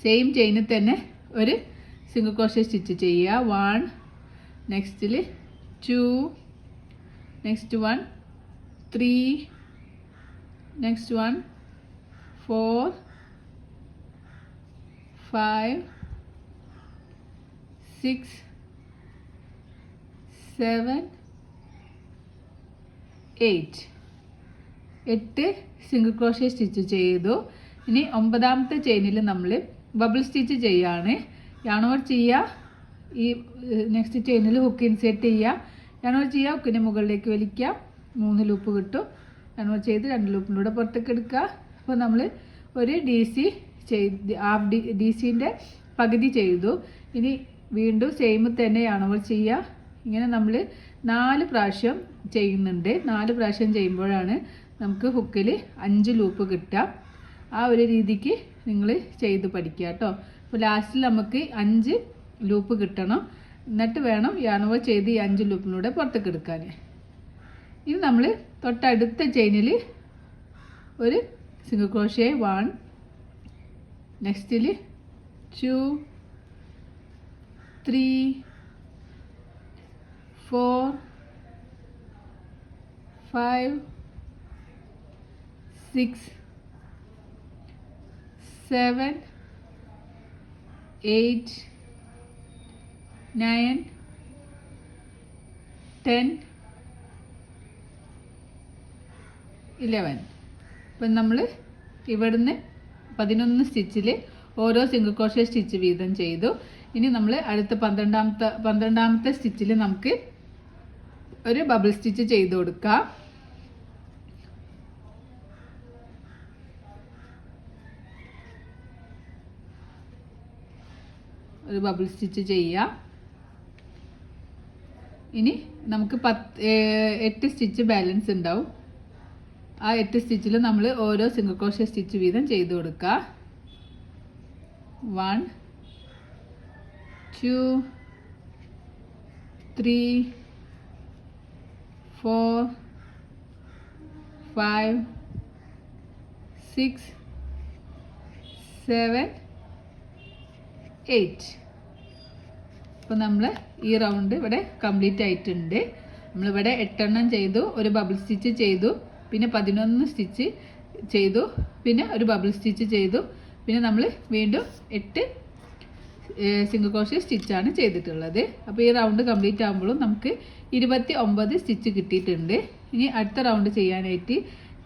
[SPEAKER 1] സെയിം ചെയിനിൽ തന്നെ ഒരു സിംഗിൾ ക്രോഷ്യ സ്റ്റിച്ച് ചെയ്യുക. 1 നെക്സ്റ്റിൽ 2 next 1 3 next 1 4 5 6 7 8 single crochet stitch ചെയ്തു. ഇനി 9ാമത്തെ ചെയിനിൽ നമ്മൾ ബബിൾ സ്റ്റിച്ച് ചെയ്യാണ്. യാൺ ഓവർ ചെയ്യുക. ഈ നെക്സ്റ്റ് ചെയിനിൽ ഹുക്ക് ഇൻസേർട്ട് ചെയ്യുക. യാൺ ഓവർ ചെയ്യുക. ഹുക്കിൻ്റെ മുകളിലേക്ക് വലിക്കുക. 3 ലൂപ്പ് കിട്ടും. യാൺ ഓവർ ചെയ്ത് 2 ലൂപ്പിലൂടെ പുറത്തേക്ക് എടുക്കുക. അപ്പോൾ നമ്മൾ ഒരു DC ചെയ്ത് DCൻ്റെ പകുതി ചെയ്തു. ഇനി വീണ്ടും സെയിം തന്നെ യാൺ ഓവർ ചെയ്യുക. ഇങ്ങനെ നമ്മൾ 4 പ്രാവശ്യം ചെയ്യുന്നുണ്ട്. 4 പ്രാവശ്യം ചെയ്യുമ്പോഴാണ് നമുക്ക് ഹുക്കിൽ 5 ലൂപ്പ് കിട്ടുക. ആ ഒരു രീതിക്ക് നിങ്ങൾ ചെയ്ത് പഠിക്കുക കേട്ടോ. അപ്പോൾ ലാസ്റ്റിൽ നമുക്ക് 5 ലൂപ്പ് കിട്ടണം. എന്നിട്ട് വേണം യാൺ ഓവർ ചെയ്ത് ഈ 5 ലൂപ്പിലൂടെ പുറത്തേക്ക് എടുക്കാൻ. ഇനി നമ്മൾ തൊട്ടടുത്ത ചെയിനിൽ ഒരു സിംഗിൾ ക്രോഷ്യ 1 നെക്സ്റ്റിൽ 2 3 4 5 6 7 8 9 10 11. അപ്പം നമ്മൾ ഇവിടുന്ന് 11 സ്റ്റിച്ചിൽ ഓരോ സിംഗിൾ ക്രോഷ്യ സ്റ്റിച്ച് വീതം ചെയ്തു. ഇനി നമ്മൾ അടുത്ത 12ാമത്തെ സ്റ്റിച്ചിൽ നമുക്ക് ഒരു ബബിൾ സ്റ്റിച്ച് ചെയ്ത് കൊടുക്കാം. ഒരു ബബിൾ സ്റ്റിച്ച് ചെയ്യുക. ഇനി നമുക്ക് 8 സ്റ്റിച്ച് ബാലൻസ് ഉണ്ടാവും. ആ 8 സ്റ്റിച്ചിൽ നമ്മൾ ഓരോ സിംഗിൾ ക്രോഷ്യ സ്റ്റിച്ച് വീതം ചെയ്ത് കൊടുക്കുക. 1 2 3 4 5 6 7 8. അപ്പോൾ നമ്മൾ ഈ റൗണ്ട് ഇവിടെ കംപ്ലീറ്റ് ആയിട്ടുണ്ട്. നമ്മളിവിടെ 8 എണ്ണം ചെയ്തു, ഒരു ബബിൾ സ്റ്റിച്ച് ചെയ്തു, പിന്നെ 11 സ്റ്റിച്ച് ചെയ്തു, പിന്നെ ഒരു ബബിൾ സ്റ്റിച്ച് ചെയ്തു, പിന്നെ നമ്മൾ വീണ്ടും 8 സിംഗിൾ ക്രോഷ്യ സ്റ്റിച്ചാണ് ചെയ്തിട്ടുള്ളത്. അപ്പോൾ ഈ റൗണ്ട് കംപ്ലീറ്റ് ആകുമ്പോഴും നമുക്ക് 29 സ്റ്റിച്ച് കിട്ടിയിട്ടുണ്ട്. ഇനി അടുത്ത റൗണ്ട് ചെയ്യാനായിട്ട്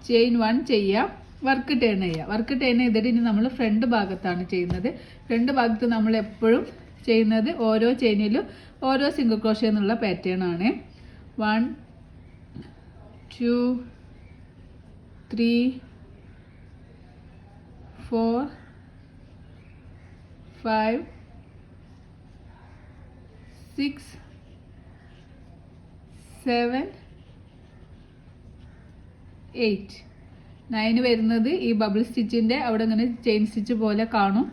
[SPEAKER 1] ചെയിൻ 1 ചെയ്യാം, വർക്ക് ടേൺ ചെയ്യുക. വർക്ക് ടേൺ ചെയ്തിട്ട് ഇനി നമ്മൾ ഫ്രണ്ട് ഭാഗത്താണ് ചെയ്യുന്നത്. ഫ്രണ്ട് ഭാഗത്ത് നമ്മൾ എപ്പോഴും ചെയ്യുന്നത് ഓരോ ചെയിനിലും ഓരോ സിംഗിൾ ക്രോഷ്യ എന്നുള്ള പാറ്റേൺ ആണ്. 1 2 3 4 5 6 7 8 9 വരുന്നത് ഈ ബബിൾ സ്റ്റിച്ചിൻ്റെ അവിടെ ഇങ്ങനെ ചെയിൻ സ്റ്റിച്ച് പോലെ കാണും.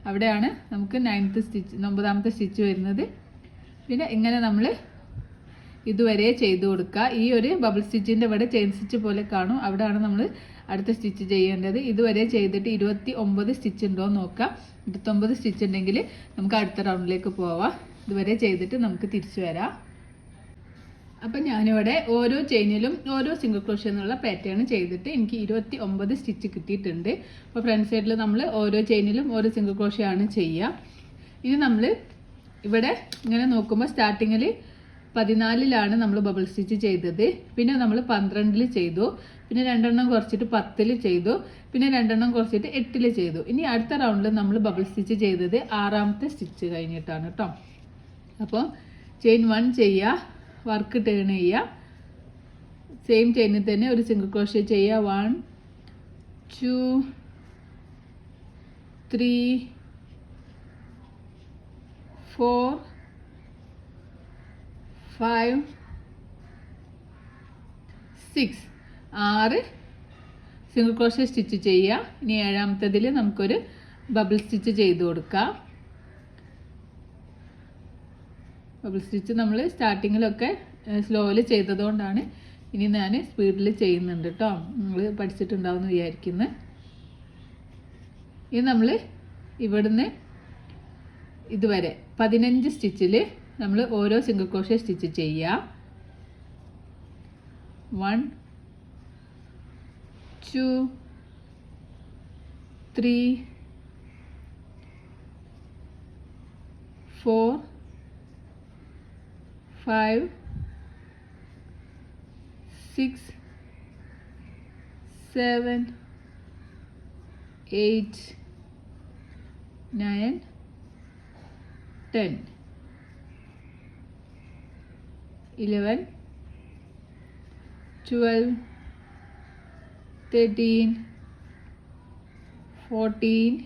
[SPEAKER 1] അവിടെയാണ് നമുക്ക് 9th സ്റ്റിച്ച് വരുന്നത്. പിന്നെ ഇങ്ങനെ നമ്മൾ ഇതുവരെ ചെയ്ത് കൊടുക്കുക. ഈ ഒരു ബബിൾ സ്റ്റിച്ചിൻ്റെ ഇവിടെ ചെയിൻ സ്റ്റിച്ച് പോലെ കാണും, അവിടെയാണ് നമ്മൾ അടുത്ത സ്റ്റിച്ച് ചെയ്യേണ്ടത്. ഇതുവരെ ചെയ്തിട്ട് 29 സ്റ്റിച്ച് ഉണ്ടോ എന്ന് നോക്കാം. 29 സ്റ്റിച്ച് ഉണ്ടെങ്കിൽ നമുക്ക് അടുത്ത റൗണ്ടിലേക്ക് പോവാം. ഇതുവരെ ചെയ്തിട്ട് നമുക്ക് തിരിച്ചു വരാം. അപ്പം ഞാനിവിടെ ഓരോ ചെയിനിലും ഓരോ സിംഗിൾ ക്രോഷ്യ എന്നുള്ള പാറ്റേൺ ചെയ്തിട്ട് എനിക്ക് 29 സ്റ്റിച്ച് കിട്ടിയിട്ടുണ്ട്. അപ്പോൾ ഫ്രണ്ട് സൈഡിൽ നമ്മൾ ഓരോ ചെയിനിലും ഓരോ സിംഗിൾ ക്രോഷ്യ ആണ് ചെയ്യുക. ഇനി നമ്മൾ ഇവിടെ ഇങ്ങനെ നോക്കുമ്പോൾ സ്റ്റാർട്ടിങ്ങിൽ 14ലാണ് നമ്മൾ ബബിൾ സ്റ്റിച്ച് ചെയ്തത്, പിന്നെ നമ്മൾ 12 ചെയ്തു, പിന്നെ 2 എണ്ണം കുറച്ചിട്ട് 10 ചെയ്തു, പിന്നെ 2 എണ്ണം കുറച്ചിട്ട് 8 ചെയ്തു. ഇനി അടുത്ത റൗണ്ടിൽ നമ്മൾ ബബിൾ സ്റ്റിച്ച് ചെയ്തത് 6ാമത്തെ സ്റ്റിച്ച് കഴിഞ്ഞിട്ടാണ് കേട്ടോ. അപ്പോൾ ചെയിൻ 1 ചെയ്യുക, വർക്ക് ടേൺ ചെയ്യുക, സെയിം ചെയിനിൽ തന്നെ ഒരു സിംഗിൾ ക്രോഷ്യ ചെയ്യുക. 1 2 3 4 5 6 6 സിംഗിൾ ക്രോഷ്യ സ്റ്റിച്ച് ചെയ്യുക. ഇനി 7ാമത്തേതിൽ നമുക്കൊരു ബബിൾ സ്റ്റിച്ച് ചെയ്ത് കൊടുക്കാം. ബബിൾ സ്റ്റിച്ച് നമ്മൾ സ്റ്റാർട്ടിങ്ങിലൊക്കെ സ്ലോയിൽ ചെയ്തതുകൊണ്ടാണ് ഇനി ഞാൻ സ്പീഡിൽ ചെയ്യുന്നുണ്ട് കേട്ടോ. നിങ്ങൾ പഠിച്ചിട്ടുണ്ടാവുമെന്ന് വിചാരിക്കുന്നു. ഇനി നമ്മൾ ഇവിടുന്ന് ഇതുവരെ 15 സ്റ്റിച്ചിൽ നമ്മൾ ഓരോ സിംഗിൾ ക്രോഷ്യ സ്റ്റിച്ച് ചെയ്യുക. 1 2 3 4 5 6 7 8 9 10 11 12 13 14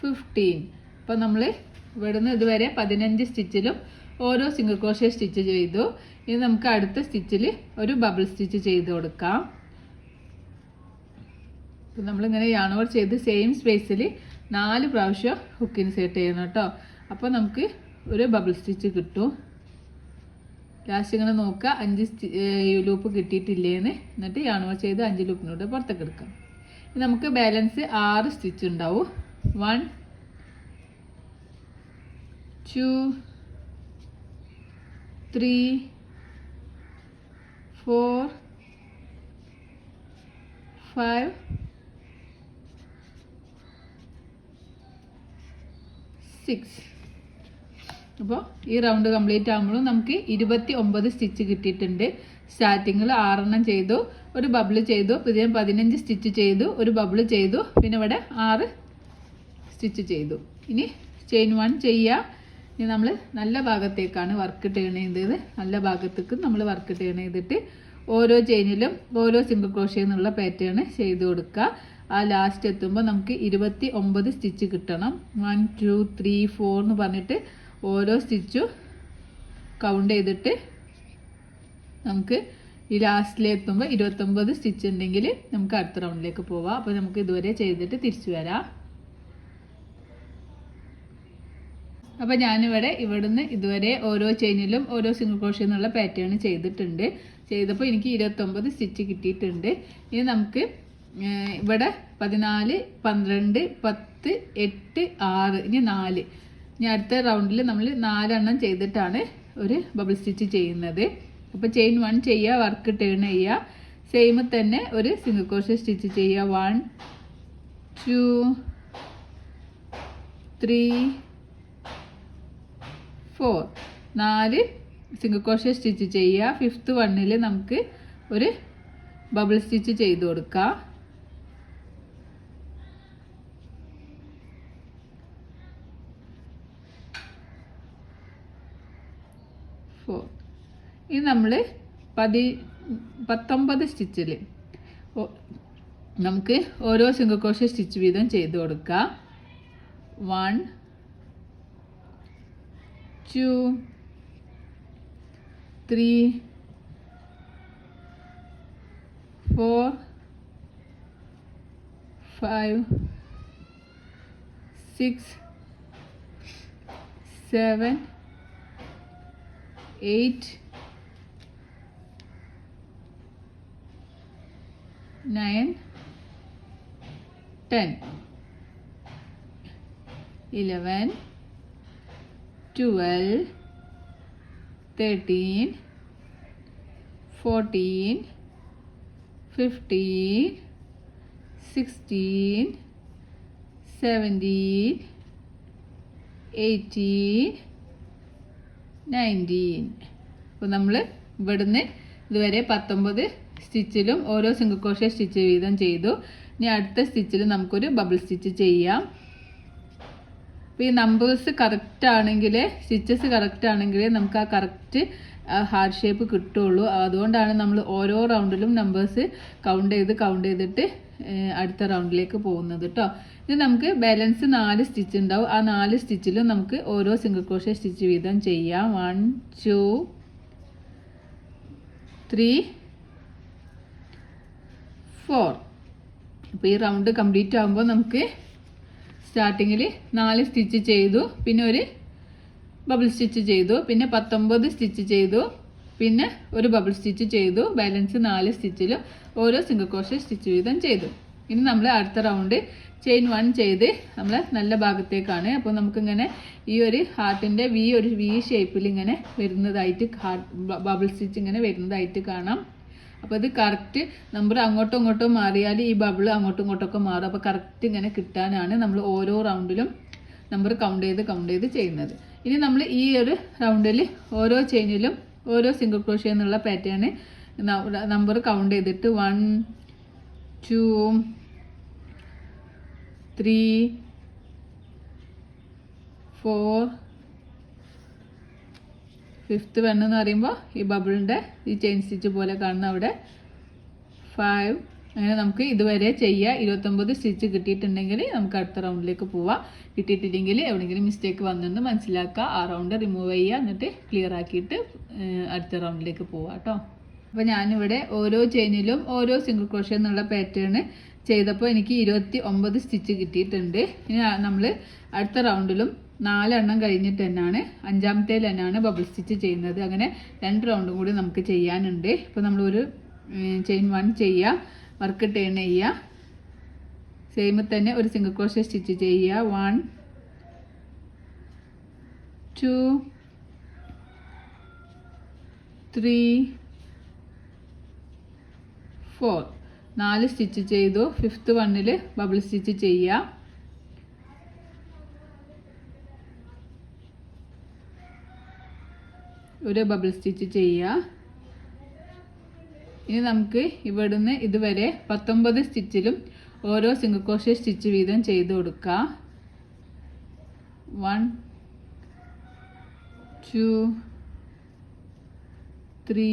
[SPEAKER 1] 15. അപ്പോൾ നമ്മൾ ഇവിടുന്ന് ഇതുവരെ 15 സ്റ്റിച്ചിലും ഓരോ സിംഗിൾ ക്രോഷ്യ സ്റ്റിച്ച് ചെയ്തു. ഇനി നമുക്ക് അടുത്ത സ്റ്റിച്ചിൽ ഒരു ബബിൾ സ്റ്റിച്ച് ചെയ്ത് കൊടുക്കാം. അപ്പോൾ നമ്മളിങ്ങനെ yarn over ചെയ്ത് സെയിം സ്പേസിൽ 4 പ്രാവശ്യം ഹുക്ക് ഇൻസേർട്ട് ചെയ്യണം കേട്ടോ. അപ്പോൾ നമുക്ക് ഒരു ബബിൾ സ്റ്റിച്ച് കിട്ടും. ലാസ്റ്റ് ഇങ്ങനെ നോക്കുക 5 ലൂപ്പ് കിട്ടിയിട്ടില്ലേന്ന്, എന്നിട്ട് yarn over ചെയ്ത് 5 ലൂപ്പിനോട് പുറത്തേക്ക് എടുക്കാം. നമുക്ക് ബാലൻസ് 6 സ്റ്റിച്ച് ഉണ്ടാവും. 1 2 3 4 5 6. അപ്പോൾ ഈ റൗണ്ട് കംപ്ലീറ്റ് ആകുമ്പോഴും നമുക്ക് 29 സ്റ്റിച്ച് കിട്ടിയിട്ടുണ്ട്. സ്റ്റാർട്ടിങ്ങിൽ 6 എണ്ണം ചെയ്തു, ഒരു ബബിൾ ചെയ്തു, പുതിയ 15 സ്റ്റിച്ച് ചെയ്തു, ഒരു ബബിൾ ചെയ്തു, പിന്നെ ഇവിടെ 6 സ്റ്റിച്ച് ചെയ്തു. ഇനി ചെയിൻ 1 ചെയ്യുക. ഇനി നമ്മൾ നല്ല ഭാഗത്തേക്കാണ് വർക്ക് ടേൺ ചെയ്തത്. നല്ല ഭാഗത്തേക്ക് നമ്മൾ വർക്ക് ടേൺ ചെയ്തിട്ട് ഓരോ ചെയിനിലും ഓരോ സിംഗിൾ ക്രോഷ്യ എന്നുള്ള പാറ്റേൺ ചെയ്ത് കൊടുക്കുക. ആ ലാസ്റ്റ് എത്തുമ്പോൾ നമുക്ക് 29 സ്റ്റിച്ച് കിട്ടണം. 1 2 3 4 എന്ന് പറഞ്ഞിട്ട് ഓരോ സ്റ്റിച്ചും കൗണ്ട് ചെയ്തിട്ട് നമുക്ക് ഈ ലാസ്റ്റിലെത്തുമ്പോൾ 29 സ്റ്റിച്ച് ഉണ്ടെങ്കിൽ നമുക്ക് അടുത്ത റൗണ്ടിലേക്ക് പോവാം. അപ്പോൾ നമുക്ക് ഇതുവരെ ചെയ്തിട്ട് തിരിച്ചു വരാം. അപ്പോൾ ഞാനിവിടെ ഇവിടുന്ന് ഇതുവരെ ഓരോ ചെയിനിലും ഓരോ സിംഗിൾ ക്രോഷ്യ എന്നുള്ള പാറ്റേൺ ചെയ്തിട്ടുണ്ട്. ചെയ്തപ്പോൾ എനിക്ക് 29 സ്റ്റിച്ച് കിട്ടിയിട്ടുണ്ട്. ഇനി നമുക്ക് ഇവിടെ 14, 12, 10, 8, 6, ഇനി 4. ഇനി അടുത്ത റൗണ്ടിൽ നമ്മൾ 4 എണ്ണം ചെയ്തിട്ടാണ് ഒരു ബബിൾ സ്റ്റിച്ച് ചെയ്യുന്നത്. അപ്പോൾ ചെയിൻ 1 ചെയ്യുക, വർക്ക് ടേൺ ചെയ്യുക, സെയിം തന്നെ ഒരു സിംഗിൾ ക്രോഷ്യ സ്റ്റിച്ച് ചെയ്യുക. 1, 2, 3, 4, 4 സിംഗിൾ ക്രോഷ്യ സ്റ്റിച്ച് ചെയ്യുക. 5th വണ്ണിൽ നമുക്ക് ഒരു ബബിൾ സ്റ്റിച്ച് ചെയ്ത് കൊടുക്കാം. ഇനി നമ്മൾ 19 സ്റ്റിച്ചിൽ നമുക്ക് ഓരോ സിംഗിൾ ക്രോഷ്യ സ്റ്റിച്ച് വീതം ചെയ്ത് കൊടുക്കാം. 1, 2, 3, 4, 5, 6, 7, 8, 9, 10, 11, 12, 13, 14, 15, 16, 17, 18, 19. അപ്പോൾ നമ്മൾ ഇവിടുന്ന് ഇതുവരെ 19 സ്റ്റിച്ചിലും ഓരോ സിംഗിൾ ക്രോഷ്യ സ്റ്റിച്ച് വീതം ചെയ്തു. ഇനി അടുത്ത സ്റ്റിച്ചിൽ നമുക്കൊരു ബബിൾ സ്റ്റിച്ച് ചെയ്യാം. അപ്പോൾ ഈ നമ്പേഴ്സ് കറക്റ്റ് ആണെങ്കിൽ, സ്റ്റിച്ചസ് കറക്റ്റ് ആണെങ്കിൽ നമുക്ക് ആ കറക്റ്റ് ഹാർട്ട് ഷേപ്പ് കിട്ടുള്ളൂ. അതുകൊണ്ടാണ് നമ്മൾ ഓരോ റൗണ്ടിലും നമ്പേഴ്സ് കൗണ്ട് ചെയ്തിട്ട് അടുത്ത റൗണ്ടിലേക്ക് പോകുന്നത് കേട്ടോ. ഇത് നമുക്ക് ബാലൻസ് 4 സ്റ്റിച്ച് ഉണ്ടാവും. ആ 4 സ്റ്റിച്ചിലും നമുക്ക് ഓരോ സിംഗിൾ ക്രോഷ്യ സ്റ്റിച്ച് വീതം ചെയ്യാം. 1, 2, 3, 4. അപ്പോൾ ഈ റൗണ്ട് കംപ്ലീറ്റ് ആകുമ്പോൾ നമുക്ക് സ്റ്റാർട്ടിങ്ങിൽ 4 സ്റ്റിച്ച് ചെയ്തു, പിന്നെ ഒരു ബബിൾ സ്റ്റിച്ച് ചെയ്തു, പിന്നെ 19 സ്റ്റിച്ച് ചെയ്തു, പിന്നെ ഒരു ബബിൾ സ്റ്റിച്ച് ചെയ്തു. ബാലൻസ് 4 സ്റ്റിച്ചിലും ഓരോ സിംഗിൾ ക്രോഷ്യ സ്റ്റിച്ച് വീതം ചെയ്തു. ഇനി നമ്മൾ അടുത്ത റൗണ്ട് ചെയിൻ 1 ചെയ്ത് നമ്മൾ നല്ല ഭാഗത്തേക്കാണ്. അപ്പോൾ നമുക്കിങ്ങനെ ഈ ഒരു ഹാർട്ടിൻ്റെ ഒരു വി ഷേപ്പിൽ ഇങ്ങനെ വരുന്നതായിട്ട് ബബിൾ സ്റ്റിച്ച് ഇങ്ങനെ വരുന്നതായിട്ട് കാണാം. അപ്പോൾ ഇത് കറക്റ്റ് നമ്പർ അങ്ങോട്ടും ഇങ്ങോട്ടും മാറിയാൽ ഈ ബബിൾ അങ്ങോട്ടും ഇങ്ങോട്ടൊക്കെ മാറും. അപ്പോൾ കറക്റ്റ് ഇങ്ങനെ കിട്ടാനാണ് നമ്മൾ ഓരോ റൗണ്ടിലും നമ്പർ കൗണ്ട് ചെയ്ത് ചെയ്യുന്നത്. ഇനി നമ്മൾ ഈ ഒരു റൗണ്ടിൽ ഓരോ ചെയിനിലും ഓരോ സിംഗിൾ ക്രോഷ്യ എന്നുള്ള പാറ്റേൺ നമ്പർ കൗണ്ട് ചെയ്തിട്ട് 1, 2, 3, 4, 5th വൺ എന്ന് പറയുമ്പോൾ ഈ ബബിളിൻ്റെ ഈ ചെയിൻ സ്റ്റിച്ച് പോലെ കാണുന്ന അവിടെ 5. അങ്ങനെ നമുക്ക് ഇതുവരെ ചെയ്യുക. 29 സ്റ്റിച്ച് കിട്ടിയിട്ടുണ്ടെങ്കിൽ നമുക്ക് അടുത്ത റൗണ്ടിലേക്ക് പോവാം. കിട്ടിയിട്ടില്ലെങ്കിൽ എവിടെയെങ്കിലും മിസ്റ്റേക്ക് വന്നെന്ന് മനസ്സിലാക്കുക, ആ റൗണ്ട് റിമൂവ് ചെയ്യുക, എന്നിട്ട് ക്ലിയർ ആക്കിയിട്ട് അടുത്ത റൗണ്ടിലേക്ക് പോവാം കേട്ടോ. അപ്പോൾ ഞാനിവിടെ ഓരോ ചെയിനിലും ഓരോ സിംഗിൾ ക്രോഷ്യ എന്നുള്ള പാറ്റേൺ ചെയ്തപ്പോൾ എനിക്ക് 29 സ്റ്റിച്ച് കിട്ടിയിട്ടുണ്ട്. ഇനി നമ്മൾ അടുത്ത റൗണ്ടിലും 4 എണ്ണം കഴിഞ്ഞിട്ട് തന്നെയാണ് 5ാമത്തേൽ തന്നെയാണ് ബബിൾ സ്റ്റിച്ച് ചെയ്യുന്നത്. അങ്ങനെ 2 റൗണ്ടും കൂടി നമുക്ക് ചെയ്യാനുണ്ട്. ഇപ്പോൾ നമ്മളൊരു ചെയിൻ 1 ചെയ്യുക, വർക്ക് ടേൺ ചെയ്യുക, സെയിം തന്നെ ഒരു സിംഗിൾ ക്രോഷ്യ സ്റ്റിച്ച് ചെയ്യുക. 1, 2, 3, 4. 4 സ്റ്റിച്ച് ചെയ്തു. 5th വണ്ണിൽ ബബിൾ സ്റ്റിച്ച് ചെയ്യുക. ഒരു ബബിൾ സ്റ്റിച്ച് ചെയ്യുക. ഇനി നമുക്ക് ഇവിടുന്ന് ഇതുവരെ 19 സ്റ്റിച്ചിലും ഓരോ സിംഗിൾ ക്രോഷ്യ സ്റ്റിച്ച് വീതം ചെയ്ത് കൊടുക്കാം. 1, 2, 3,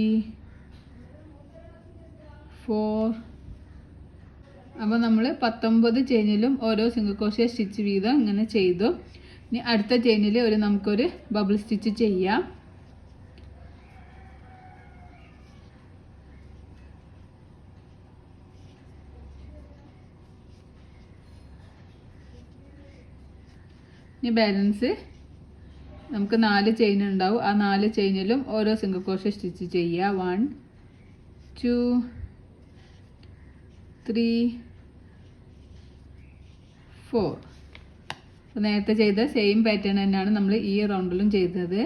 [SPEAKER 1] 4. അപ്പോൾ നമ്മൾ 19 ചെയിനിലും ഓരോ സിംഗിൾ ക്രോഷ്യ സ്റ്റിച്ച് വീതം ഇങ്ങനെ ചെയ്തു. ഇനി അടുത്ത ചെയിനിൽ നമുക്കൊരു ബബിൾ സ്റ്റിച്ച് ചെയ്യാം. ഇനി ബാലൻസ് നമുക്ക് 4 ചെയിൻ ഉണ്ടാവും. ആ 4 ചെയിനിലും ഓരോ സിംഗിൾ ക്രോഷ്യ സ്റ്റിച്ച് ചെയ്യുക. 1 2 3 4. അപ്പോൾ നേരത്തെ ചെയ്ത സെയിം പാറ്റേൺ തന്നെയാണ് നമ്മൾ ഈ റൗണ്ടിലും ചെയ്തത്.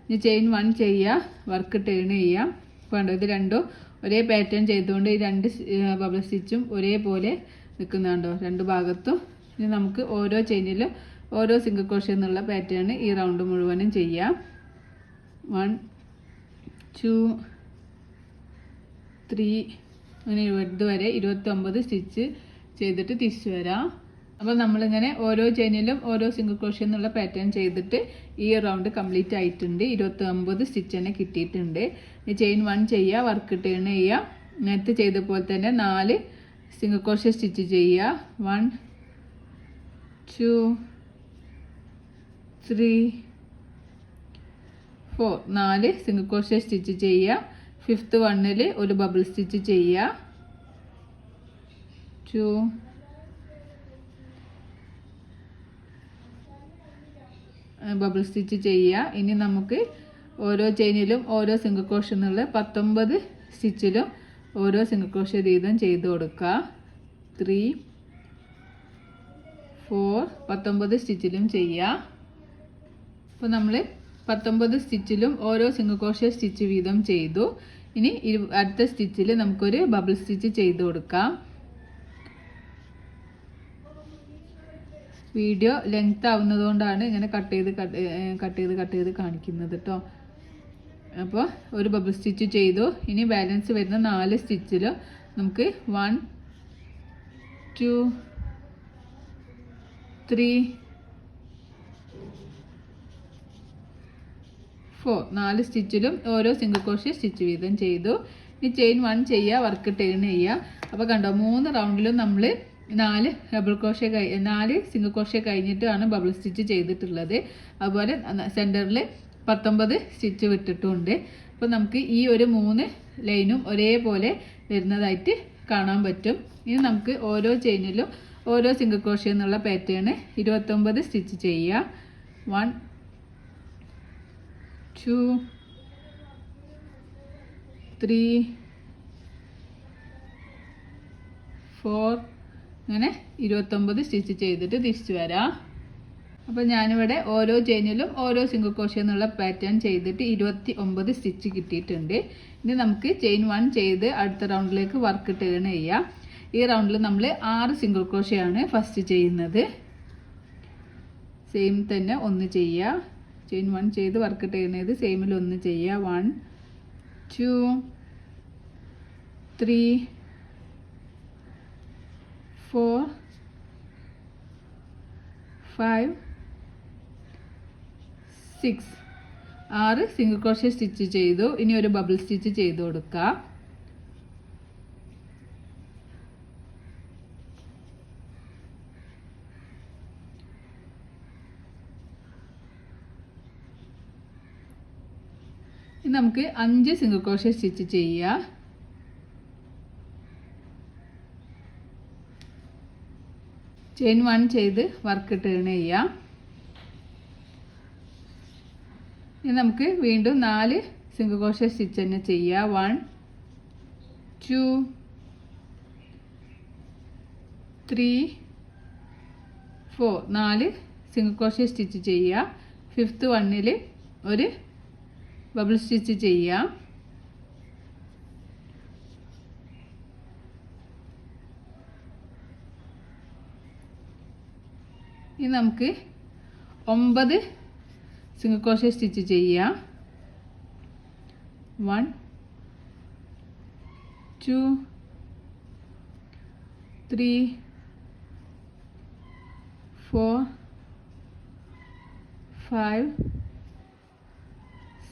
[SPEAKER 1] ഇനി ചെയിൻ 1 ചെയ്യുക, വർക്ക് ടേൺ ചെയ്യുക. അപ്പോൾ ഇത് രണ്ടും ഒരേ പാറ്റേൺ ചെയ്തുകൊണ്ട് ഈ 2 ബബിൾ സ്റ്റിച്ചും ഒരേപോലെ നിൽക്കുന്നുണ്ടോ 2 ഭാഗത്തും. ഇനി നമുക്ക് ഓരോ ചെയിനിലും ഓരോ സിംഗിൾ ക്രോഷ്യ എന്നുള്ള പാറ്റേൺ ഈ റൗണ്ട് മുഴുവനും ചെയ്യാം. 1 2 3 അങ്ങനെ ഇതുവരെ 29 സ്റ്റിച്ച് ചെയ്തിട്ട് തിരിച്ചു വരാം. അപ്പോൾ നമ്മളിങ്ങനെ ഓരോ ചെയിനിലും ഓരോ സിംഗിൾ ക്രോഷ്യ എന്നുള്ള പാറ്റേൺ ചെയ്തിട്ട് ഈ റൗണ്ട് കംപ്ലീറ്റ് ആയിട്ടുണ്ട്. 29 സ്റ്റിച്ച് തന്നെ കിട്ടിയിട്ടുണ്ട്. ഈ ചെയിൻ 1 ചെയ്യുക, വർക്ക് ടേൺ ചെയ്യുക. നേരത്തെ ചെയ്ത പോലെ തന്നെ 4 സിംഗിൾ ക്രോഷ്യ സ്റ്റിച്ച് ചെയ്യുക. 1 2 3 4. 4 സിംഗിൾ ക്രോഷ്യ സ്റ്റിച്ച് ചെയ്യുക. 5th വണ്ണിൽ ഒരു ബബിൾ സ്റ്റിച്ച് ചെയ്യുക. 2 ബബിൾ സ്റ്റിച്ച് ചെയ്യുക. ഇനി നമുക്ക് ഓരോ ചെയിനിലും ഓരോ സിംഗിൾ ക്രോഷ്യ എന്നുള്ള 19 സ്റ്റിച്ചിലും ഓരോ സിംഗിൾ ക്രോഷ്യ വീതം ചെയ്ത് കൊടുക്കുക. 3 4 19 സ്റ്റിച്ചിലും ചെയ്യുക. അപ്പോൾ നമ്മൾ 19 സ്റ്റിച്ചിലും ഓരോ സിംഗിൾ ക്രോഷ്യ സ്റ്റിച്ച് വീതം ചെയ്തു. ഇനി അടുത്ത സ്റ്റിച്ചിൽ നമുക്കൊരു ബബിൾ സ്റ്റിച്ച് ചെയ്ത് കൊടുക്കാം. വീഡിയോ ലെങ്ത് ആവുന്നതുകൊണ്ടാണ് ഇങ്ങനെ കട്ട് ചെയ്ത് കാണിക്കുന്നത് കേട്ടോ. അപ്പോൾ ഒരു ബബിൾ സ്റ്റിച്ച് ചെയ്തു. ഇനി ബാലൻസ് വരുന്ന 4 സ്റ്റിച്ചിൽ നമുക്ക് 1 2 3 4. 4 സ്റ്റിച്ചിലും ഓരോ സിംഗിൾ ക്രോഷ്യ സ്റ്റിച്ച് വീതം ചെയ്തു. ഇനി ചെയിൻ 1 ചെയ്യുക, വർക്ക് ടേൺ ചെയ്യുക. അപ്പോൾ കണ്ടോ 3 റൗണ്ടിലും നമ്മൾ 4 സിംഗിൾ ക്രോഷ്യ കഴിഞ്ഞിട്ടാണ് ബബിൾ സ്റ്റിച്ച് ചെയ്തിട്ടുള്ളത്. അതുപോലെ സെൻറ്ററിൽ 19 സ്റ്റിച്ച് വിട്ടിട്ടുമുണ്ട്. അപ്പോൾ നമുക്ക് ഈ ഒരു 3 ലൈനും ഒരേപോലെ വരുന്നതായിട്ട് കാണാൻ പറ്റും. ഇനി നമുക്ക് ഓരോ ചെയിനിലും ഓരോ സിംഗിൾ ക്രോഷ്യ എന്നുള്ള പാറ്റേൺ 29 സ്റ്റിച്ച് ചെയ്യുക. 1 2 3 4 അങ്ങനെ 29 സ്റ്റിച്ച് ചെയ്തിട്ട് തിരിച്ചു വരാം. അപ്പോൾ ഞാനിവിടെ ഓരോ ചെയിനിലും ഓരോ സിംഗിൾ ക്രോഷ്യ എന്നുള്ള പാറ്റേൺ ചെയ്തിട്ട് 29 സ്റ്റിച്ച് കിട്ടിയിട്ടുണ്ട്. ഇനി നമുക്ക് ചെയിൻ 1 ചെയ്ത് അടുത്ത റൗണ്ടിലേക്ക് വർക്ക് ടേൺ ചെയ്യാം. ഈ റൗണ്ടിൽ നമ്മൾ 6 സിംഗിൾ ക്രോഷ്യ ആണ് ഫസ്റ്റ് ചെയ്യുന്നത്. സെയിം തന്നെ 1 ചെയ്യുക. ചെയിൻ 1 ചെയ്ത് വർക്ക് ടേൺ ചെയ്ത് സെയിമിൽ 1 ചെയ്യുക. 1 2 3 4 5 6. 6 സിംഗിൾ ക്രോഷ്യ സ്റ്റിച്ച് ചെയ്തു. ഇനി ഒരു ബബിൾ സ്റ്റിച്ച് ചെയ്ത് കൊടുക്കുക. ഇനി നമുക്ക് 5 സിംഗിൾ ക്രോഷ്യ സ്റ്റിച്ച് ചെയ്യുക. ചെയിൻ 1 ചെയ്ത് വർക്ക് ടേൺ ചെയ്യാം. ഇനി നമുക്ക് വീണ്ടും 4 സിംഗിൾ ക്രോഷ്യ സ്റ്റിച്ച് തന്നെ ചെയ്യുക. 1 2 3 4. 4 സിംഗിൾ ക്രോഷ്യ സ്റ്റിച്ച് ചെയ്യുക. 5th വണ്ണിൽ ഒരു ബബിൾ സ്റ്റിച്ച് ചെയ്യുക. ഇനി നമുക്ക് 9 സിംഗിൾ ക്രോഷ്യ സ്റ്റിച്ച് ചെയ്യുക. 1 2 3 4 5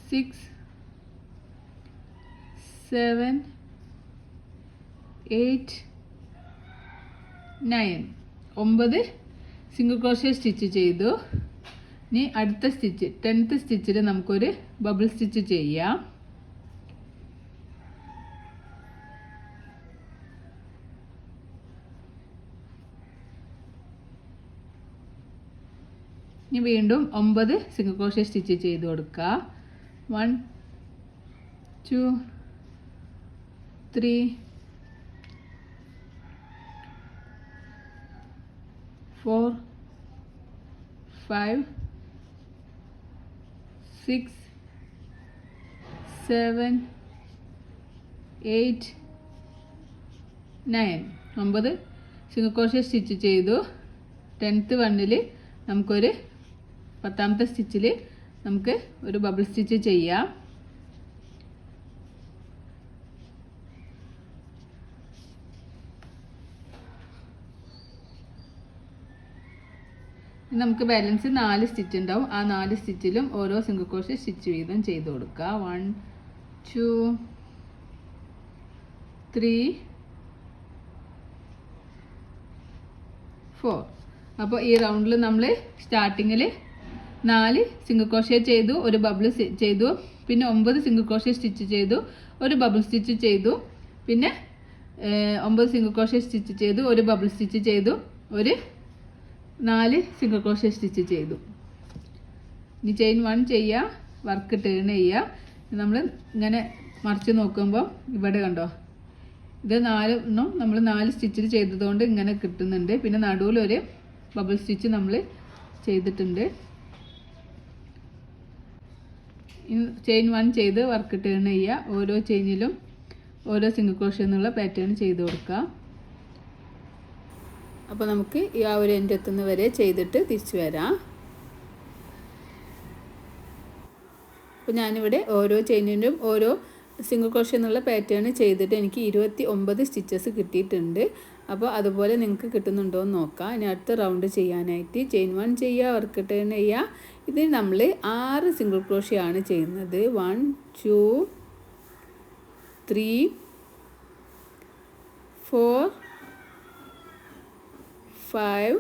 [SPEAKER 1] 6 7 8 9. 9 സിംഗിൾ ക്രോഷ്യ സ്റ്റിച്ച് ചെയ്തു. ഇനി അടുത്ത സ്റ്റിച്ച് 10th സ്റ്റിച്ചിൽ നമുക്കൊരു ബബിൾ സ്റ്റിച്ച് ചെയ്യാം. ഇനി വീണ്ടും 9 സിംഗിൾ ക്രോഷ്യ സ്റ്റിച്ച് ചെയ്ത് കൊടുക്കുക. 1 2 3 4 5 6 7 8 9 9 സിംഗിൾ ക്രോഷ്യ സ്റ്റിച്ച് ചെയ്തു. 10th വണ്ണിൽ നമുക്കൊരു 10ാമത്തെ സ്റ്റിച്ചിൽ നമുക്ക് ഒരു ബബിൾ സ്റ്റിച്ച് ചെയ്യാം. നമുക്ക് ബാലൻസ് 4 സ്റ്റിച്ച് ഉണ്ടാവും. ആ 4 സ്റ്റിച്ചിലും ഓരോ സിംഗിൾ ക്രോഷ്യ സ്റ്റിച്ച് വീതം ചെയ്ത് കൊടുക്കുക. 1 2 3 4. അപ്പോൾ ഈ റൗണ്ടിൽ നമ്മൾ സ്റ്റാർട്ടിങ്ങിൽ 4 സിംഗിൾ ക്രോഷ്യ ചെയ്തു, ഒരു ബബിൾ ചെയ്തു, പിന്നെ 9 സിംഗിൾ ക്രോഷ്യ സ്റ്റിച്ച് ചെയ്തു, ഒരു ബബിൾ സ്റ്റിച്ച് ചെയ്തു, പിന്നെ 9 സിംഗിൾ ക്രോഷ്യ സ്റ്റിച്ച് ചെയ്തു, ഒരു ബബിൾ സ്റ്റിച്ച് ചെയ്തു, ഒരു 4 സിംഗിൾ ക്രോഷ്യ സ്റ്റിച്ച് ചെയ്തു. ഇനി ചെയിൻ 1 ചെയ്യുക, വർക്ക് ടേൺ ചെയ്യുക. നമ്മൾ ഇങ്ങനെ മറിച്ച് നോക്കുമ്പോൾ ഇവിടെ കണ്ടോ, ഇത് 4 നമ്മൾ 4 സ്റ്റിച്ചിൽ ചെയ്തതുകൊണ്ട് ഇങ്ങനെ കിട്ടുന്നുണ്ട്. പിന്നെ നടുവിലൊരു ബബിൾ സ്റ്റിച്ച് നമ്മൾ ചെയ്തിട്ടുണ്ട്. ചെയിൻ 1 ചെയ്ത് വർക്ക് ടേൺ ചെയ്യുക. ഓരോ ചെയിനിലും ഓരോ സിംഗിൾ ക്രോഷ്യ എന്നുള്ള പാറ്റേൺ ചെയ്ത് കൊടുക്കുക. അപ്പോൾ നമുക്ക് ഈ ആ ഒരു എൻഡ് എത്തുന്ന വരെ ചെയ്തിട്ട് തിരിച്ചു വരാം. അപ്പോൾ ഞാനിവിടെ ഓരോ ചെയിനിനും ഓരോ സിംഗിൾ ക്രോഷ്യ എന്നുള്ള പാറ്റേൺ ചെയ്തിട്ട് എനിക്ക് 29 സ്റ്റിച്ചസ് കിട്ടിയിട്ടുണ്ട്. അപ്പോൾ അതുപോലെ നിങ്ങൾക്ക് കിട്ടുന്നുണ്ടോ എന്ന് നോക്കാം. ഇനി അടുത്ത റൗണ്ട് ചെയ്യാനായിട്ട് ചെയിൻ 1 ചെയ്യുക, വർക്ക് ടേൺ ചെയ്യുക. ഇതിൽ നമ്മൾ 6 സിംഗിൾ ക്രോഷ്യ ആണ് ചെയ്യുന്നത്. 1 2 3 4 5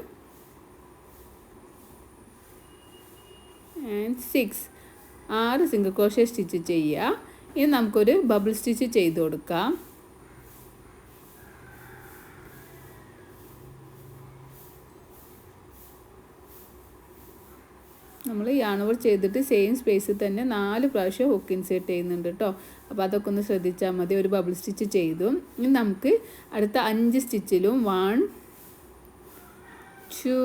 [SPEAKER 1] and 6. 6 സിംഗിൾ ക്രോഷ്യ സ്റ്റിച്ച് ചെയ്യുക. ഇനി നമുക്കൊരു ബബിൾ സ്റ്റിച്ച് ചെയ്ത് കൊടുക്കാം. നമ്മൾ യാണോവർ ചെയ്തിട്ട് സെയിം സ്പേസിൽ തന്നെ 4 പ്രാവശ്യം ഹുക്ക് ഇൻസേർട്ട് ചെയ്യുന്നുണ്ട് കേട്ടോ. അപ്പോൾ അതൊക്കെ ഒന്ന് ശ്രദ്ധിച്ചാൽ മതി. ഒരു ബബിൾ സ്റ്റിച്ച് ചെയ്തു. ഇനി നമുക്ക് അടുത്ത 5 സ്റ്റിച്ചിലും 1 2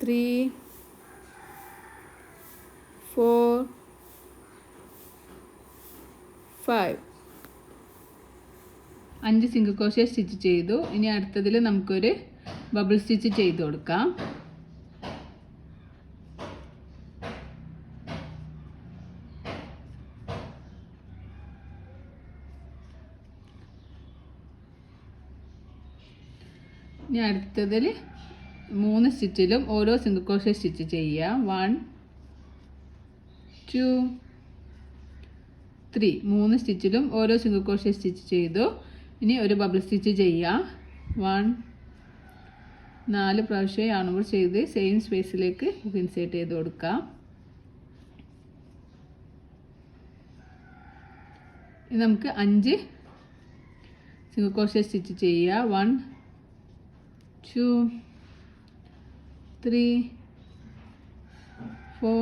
[SPEAKER 1] 3 4 5 5 സിംഗിൾ ക്രോഷ്യ സ്റ്റിച്ച് ചെയ്തു. ഇനി അടുത്തതിൽ നമുക്കൊരു ബബിൾ സ്റ്റിച്ച് ചെയ്ത് കൊടുക്കാം. ഇനി അടുത്തതിൽ 3 സ്റ്റിച്ചിലും ഓരോ സിംഗിൾ ക്രോഷ്യ സ്റ്റിച്ച് ചെയ്യുക. 1 2 3 3 സ്റ്റിച്ചിലും ഓരോ സിംഗിൾ ക്രോഷ്യ സ്റ്റിച്ച് ചെയ്തു. ഇനി ഒരു ബബിൾ സ്റ്റിച്ച് ചെയ്യുക. 1 4 പ്രാവശ്യം യാണോവർ ചെയ്ത് സെയിം സ്പേസിലേക്ക് ഇൻസേർട്ട് ചെയ്ത് കൊടുക്കാം. ഇനി നമുക്ക് 5 സിംഗിൾ ക്രോഷ്യ സ്റ്റിച്ച് ചെയ്യുക. 1 2 3 4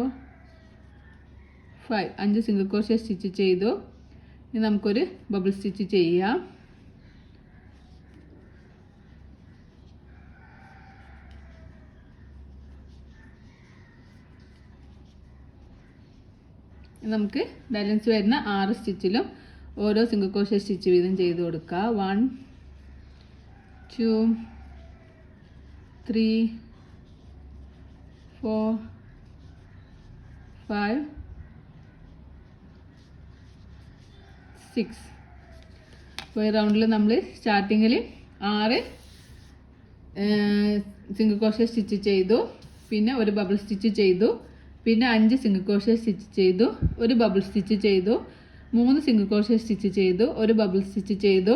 [SPEAKER 1] 5 5 സിംഗിൾ ക്രോഷ്യ സ്റ്റിച്ച് ചെയ്തു. ഇനി നമുക്കൊരു ബബിൾ സ്റ്റിച്ച് ചെയ്യാം. നമുക്ക് ബാലൻസ് വരുന്ന 6 സ്റ്റിച്ചിലും ഓരോ സിംഗിൾ ക്രോഷ്യ സ്റ്റിച്ച് വീതം ചെയ്ത് കൊടുക്കുക. 1 2 3 4 5 6. അപ്പോൾ ഈ റൗണ്ടിൽ നമ്മൾ സ്റ്റാർട്ടിങ്ങിൽ 6 സിംഗിൾ ക്രോഷ്യ സ്റ്റിച്ച് ചെയ്തു, പിന്നെ ഒരു ബബിൾ സ്റ്റിച്ച് ചെയ്തു, പിന്നെ 5 സിംഗിൾ ക്രോഷ്യ സ്റ്റിച്ച് ചെയ്തു, ഒരു ബബിൾ സ്റ്റിച്ച് ചെയ്തു, 3 സിംഗിൾ ക്രോഷ്യ സ്റ്റിച്ച് ചെയ്തു, ഒരു ബബിൾ സ്റ്റിച്ച് ചെയ്തു,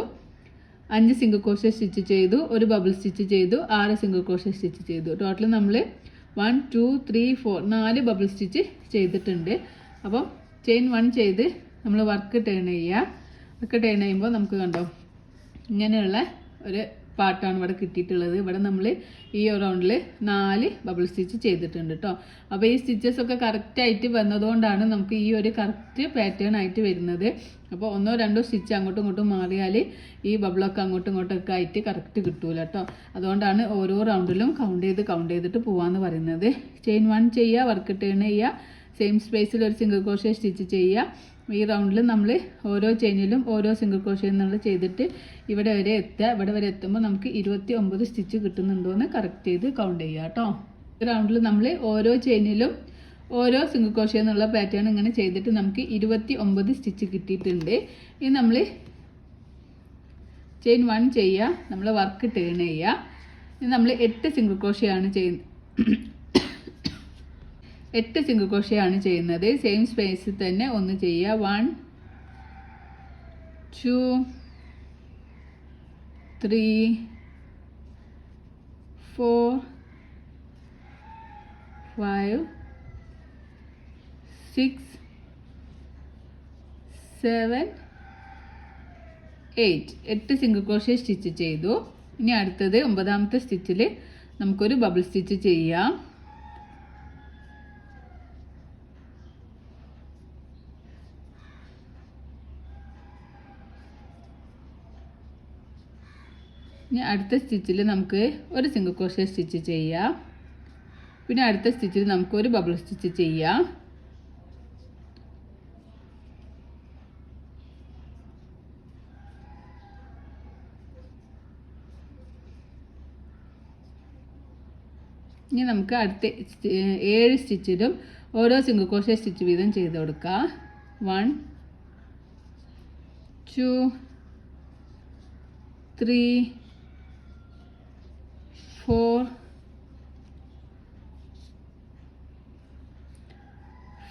[SPEAKER 1] 5 സിംഗിൾ ക്രോഷ്യ സ്റ്റിച്ച് ചെയ്തു, ഒരു ബബിൾ സ്റ്റിച്ച് ചെയ്തു, 6 സിംഗിൾ ക്രോഷ്യ സ്റ്റിച്ച് ചെയ്തു. ടോട്ടൽ നമ്മൾ 1 2 3 4 4 ബബിൾ സ്റ്റിച്ച് ചെയ്തിട്ടുണ്ട്. അപ്പം ചെയിൻ 1 ചെയ്ത് നമ്മൾ വർക്ക് ടേൺ ചെയ്യുക. വർക്ക് ടേൺ ചെയ്യുമ്പോൾ നമുക്ക് കണ്ടോ ഇങ്ങനെയുള്ള ഒരു പാർട്ടാണ് ഇവിടെ കിട്ടിയിട്ടുള്ളത്. ഇവിടെ നമ്മൾ ഈ റൗണ്ടിൽ 4 ബബിൾ സ്റ്റിച്ച് ചെയ്തിട്ടുണ്ട് കേട്ടോ. അപ്പോൾ ഈ സ്റ്റിച്ചസ് ഒക്കെ കറക്റ്റായിട്ട് വന്നതുകൊണ്ടാണ് നമുക്ക് ഈ ഒരു കറക്റ്റ് പാറ്റേൺ ആയിട്ട് വരുന്നത്. അപ്പോൾ 1 2 സ്റ്റിച്ച് അങ്ങോട്ടും ഇങ്ങോട്ടും മാറിയാൽ ഈ ബബിളൊക്കെ അങ്ങോട്ടും ഇങ്ങോട്ടൊക്കെ ആയിട്ട് കറക്റ്റ് കിട്ടൂല കേട്ടോ. അതുകൊണ്ടാണ് ഓരോ റൗണ്ടിലും കൗണ്ട് ചെയ്തിട്ട് പോകാമെന്ന് പറയുന്നത്. ചെയിൻ 1 ചെയ്യുക, വർക്ക് ടേൺ ചെയ്യുക, സെയിം സ്പേസിൽ ഒരു സിംഗിൾ ക്രോഷ്യ സ്റ്റിച്ച് ചെയ്യുക. ഈ റൗണ്ടിൽ നമ്മൾ ഓരോ ചെയിനിലും ഓരോ സിംഗിൾ ക്രോഷ്യ നമ്മൾ ചെയ്തിട്ട് ഇവിടെ വരെ എത്തുക. ഇവിടെ വരെ എത്തുമ്പോൾ നമുക്ക് 29 സ്റ്റിച്ച് കിട്ടുന്നുണ്ടോ എന്ന് കറക്റ്റ് ചെയ്ത് കൗണ്ട് ചെയ്യുക കേട്ടോ. ഈ റൗണ്ടിൽ നമ്മൾ ഓരോ ചെയിനിലും ഓരോ സിംഗിൾ ക്രോഷ്യ എന്നുള്ള പാറ്റേൺ ഇങ്ങനെ ചെയ്തിട്ട് നമുക്ക് 29 സ്റ്റിച്ച് കിട്ടിയിട്ടുണ്ട്. ഇനി നമ്മൾ ചെയിൻ 1 ചെയ്യുക, നമ്മൾ വർക്ക് ടേൺ ചെയ്യുക. ഇനി നമ്മൾ 8 സിംഗിൾ ക്രോഷ്യാണ് ചെയ്യുന്നത്. 8 സിംഗിൾ ക്രോഷ്യാണ് ചെയ്യുന്നത്. സെയിം സ്പേസിൽ തന്നെ ഒന്ന് ചെയ്യുക. 1 2 3 4 5 6 7 8 സിംഗിൾ ക്രോഷ്യ സ്റ്റിച്ച് ചെയ്തു. ഇനി അടുത്തത് 9ാമത്തെ സ്റ്റിച്ചിൽ നമുക്കൊരു ബബിൾ സ്റ്റിച്ച് ചെയ്യാം. ഇനി അടുത്ത സ്റ്റിച്ചിൽ നമുക്ക് ഒരു സിംഗിൾ ക്രോഷ്യ സ്റ്റിച്ച് ചെയ്യാം. പിന്നെ അടുത്ത സ്റ്റിച്ചിൽ നമുക്ക് ഒരു ബബിൾ സ്റ്റിച്ച് ചെയ്യാം. ഇനി നമുക്ക് അടുത്ത 7 സ്റ്റിച്ചിലും ഓരോ സിംഗിൾ ക്രോഷ്യ സ്റ്റിച്ച് വീതം ചെയ്ത് കൊടുക്കാം. 1 2 3 4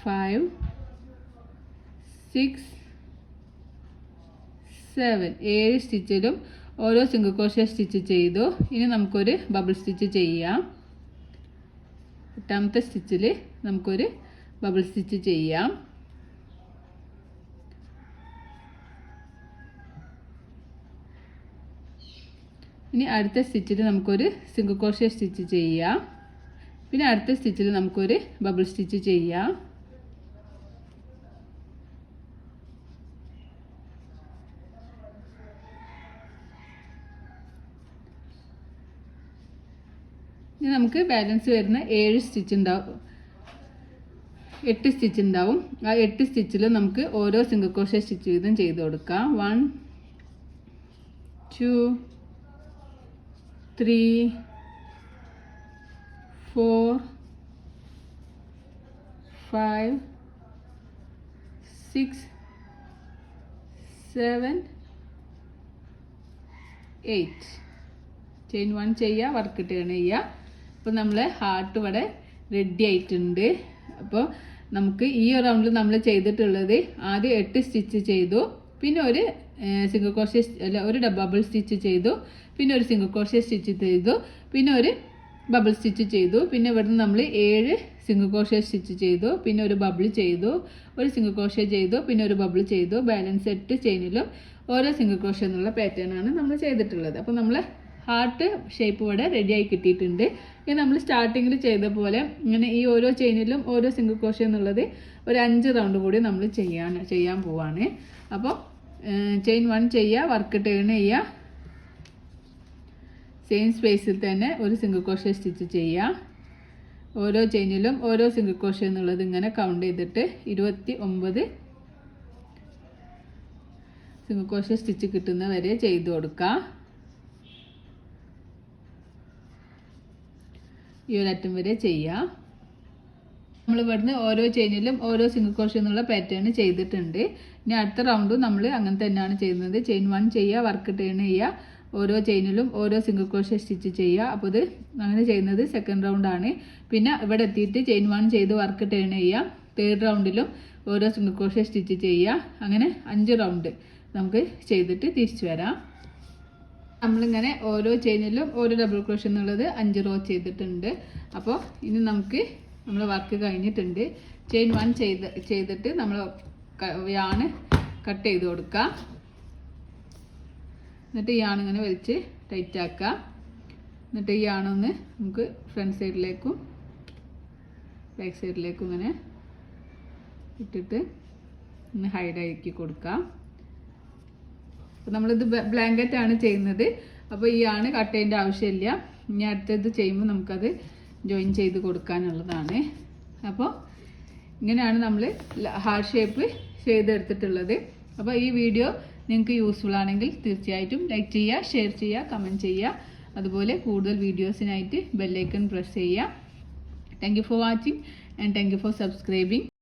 [SPEAKER 1] 5 6 7 7 സ്റ്റിച്ചിലും ഓരോ സിംഗിൾ ക്രോഷ്യ സ്റ്റിച്ച് ചെയ്തു. ഇനി നമുക്കൊരു ബബിൾ സ്റ്റിച്ച് ചെയ്യാം. 8ാമത്തെ സ്റ്റിച്ചിൽ നമുക്കൊരു ബബിൾ സ്റ്റിച്ച് ചെയ്യാം. ഇനി അടുത്ത സ്റ്റിച്ചിൽ നമുക്കൊരു സിംഗിൾ ക്രോഷ്യ സ്റ്റിച്ച് ചെയ്യാം. പിന്നെ അടുത്ത സ്റ്റിച്ചിൽ നമുക്കൊരു ബബിൾ സ്റ്റിച്ച് ചെയ്യാം. ഇനി നമുക്ക് ബാലൻസ് വരുന്ന 7 സ്റ്റിച്ച് ഉണ്ടാവും, 8 സ്റ്റിച്ച് ഉണ്ടാവും. ആ 8 സ്റ്റിച്ചിൽ നമുക്ക് ഓരോ സിംഗിൾ ക്രോഷ്യ സ്റ്റിച്ച് വീതം ചെയ്ത് കൊടുക്കാം. 1 2 3 4 5 6 7 8 ചെയിൻ 1 ചെയ്യുക, വർക്ക് ടേൺ ചെയ്യുക. അപ്പോൾ നമ്മൾ ഹാർട്ട് ഇവിടെ റെഡി ആയിട്ടുണ്ട്. അപ്പോൾ നമുക്ക് ഈ റൗണ്ടിൽ നമ്മൾ ചെയ്തിട്ടുള്ളത് ആദ്യം 8 സ്റ്റിച്ച് ചെയ്തു, പിന്നെ ഒരു സിംഗിൾ ക്രോഷ്യ അല്ല ഒരു ബബിൾ സ്റ്റിച്ച് ചെയ്തു, പിന്നെ ഒരു സിംഗിൾ ക്രോഷ്യ സ്റ്റിച്ച് ചെയ്തു, പിന്നെ ഒരു ബബിൾ സ്റ്റിച്ച് ചെയ്തു. പിന്നെ ഇവിടുന്ന് നമ്മൾ 7 സിംഗിൾ ക്രോഷ്യ സ്റ്റിച്ച് ചെയ്തു, പിന്നെ ഒരു ബബിൾ ചെയ്തു, ഒരു സിംഗിൾ ക്രോഷ്യ ചെയ്തു, പിന്നെ ഒരു ബബിൾ ചെയ്തു. ബാലൻസ് 8 ചെയിനിലും ഓരോ സിംഗിൾ ക്രോഷ്യ എന്നുള്ള പാറ്റേൺ ആണ് നമ്മൾ ചെയ്തിട്ടുള്ളത്. അപ്പോൾ നമ്മൾ ഹാർട്ട് ഷേപ്പ് ഇവിടെ റെഡിയായി കിട്ടിയിട്ടുണ്ട്. ഇനി നമ്മൾ സ്റ്റാർട്ടിങ്ങിൽ ചെയ്ത പോലെ ഇങ്ങനെ ഈ ഓരോ ചെയിനിലും ഓരോ സിംഗിൾ ക്രോഷ്യ എന്നുള്ളത് ഒരു 5 റൗണ്ട് കൂടി നമ്മൾ ചെയ്യാൻ പോവാണ്. അപ്പോൾ ചെയിൻ 1 ചെയ്യുക, വർക്ക് ടേൺ ചെയ്യുക, സെയിം സ്പേസിൽ തന്നെ ഒരു സിംഗിൾ ക്രോഷ്യ സ്റ്റിച്ച് ചെയ്യുക. ഓരോ ചെയിനിലും ഓരോ സിംഗിൾ ക്രോഷ്യ എന്നുള്ളത് ഇങ്ങനെ കൗണ്ട് ചെയ്തിട്ട് 29 സിംഗിൾ ക്രോഷ്യ സ്റ്റിച്ച് കിട്ടുന്ന വരെ ചെയ്ത് കൊടുക്കുക. ഈ ഒരു അറ്റം വരെ ചെയ്യുക. നമ്മൾ ഇവിടുന്ന് ഓരോ ചെയിനിലും ഓരോ സിംഗിൾ ക്രോഷ്യ എന്നുള്ള പാറ്റേൺ ചെയ്തിട്ടുണ്ട്. ഇനി അടുത്ത റൗണ്ടും നമ്മൾ അങ്ങനെ തന്നെയാണ് ചെയ്യുന്നത്. ചെയിൻ 1 ചെയ്യുക, വർക്ക് ടേൺ ചെയ്യുക, ഓരോ ചെയിനിലും ഓരോ സിംഗിൾ ക്രോഷ്യ സ്റ്റിച്ച് ചെയ്യുക. അപ്പോൾ ഇത് അങ്ങനെ ചെയ്യുന്നത് സെക്കൻഡ് റൗണ്ടാണ്. പിന്നെ ഇവിടെ എത്തിയിട്ട് ചെയിൻ 1 ചെയ്ത് വർക്ക് ടേൺ ചെയ്യുക. തേർഡ് റൗണ്ടിലും ഓരോ സിംഗിൾ ക്രോഷ്യ സ്റ്റിച്ച് ചെയ്യുക. അങ്ങനെ 5 റൗണ്ട് നമുക്ക് ചെയ്തിട്ട് തിരിച്ചു വരാം. നമ്മളിങ്ങനെ ഓരോ ചെയിനിലും ഓരോ ഡബിൾ ക്രോഷ്യ എന്നുള്ളത് 5 റോ ചെയ്തിട്ടുണ്ട്. അപ്പോൾ ഇനി നമുക്ക് നമ്മൾ വർക്ക് കഴിഞ്ഞിട്ടുണ്ട്. ചെയിൻ 1 ചെയ്തിട്ട് നമ്മൾ യാൺ കട്ട് ചെയ്ത് കൊടുക്കുക. എന്നിട്ട് യാൺ ഇങ്ങനെ വലിച്ച് ടൈറ്റ് ആക്കുക. എന്നിട്ട് ഈ ആണൊന്ന് നമുക്ക് ഫ്രണ്ട് സൈഡിലേക്കും ബാക്ക് സൈഡിലേക്കും ഇങ്ങനെ ഇട്ടിട്ട് ഒന്ന് ഹൈഡാക്കി കൊടുക്കാം. അപ്പോൾ നമ്മളിത് ബ്ലാങ്കറ്റ് ആണ് ചെയ്യുന്നത്. അപ്പോൾ ഈ ആണ് കട്ട് ചെയ്യേണ്ട ആവശ്യമില്ല. ഇനി അടുത്തത് ചെയ്യുമ്പോൾ നമുക്കത് ജോയിൻ ചെയ്ത് കൊടുക്കാനുള്ളതാണ്. അപ്പോൾ ഇങ്ങനെയാണ് നമ്മൾ ഹാർട്ട് ഷേപ്പ് ചെയ്തെടുത്തിട്ടുള്ളത്. അപ്പോൾ ഈ വീഡിയോ നിങ്ങൾക്ക് യൂസ്ഫുൾ ആണെങ്കിൽ തീർച്ചയായിട്ടും ലൈക്ക് ചെയ്യുക, ഷെയർ ചെയ്യുക, കമൻറ്റ് ചെയ്യുക. അതുപോലെ കൂടുതൽ വീഡിയോസിനായിട്ട് ബെല്ലൈക്കൺ പ്രസ് ചെയ്യുക. Thank you for watching and thank you for subscribing.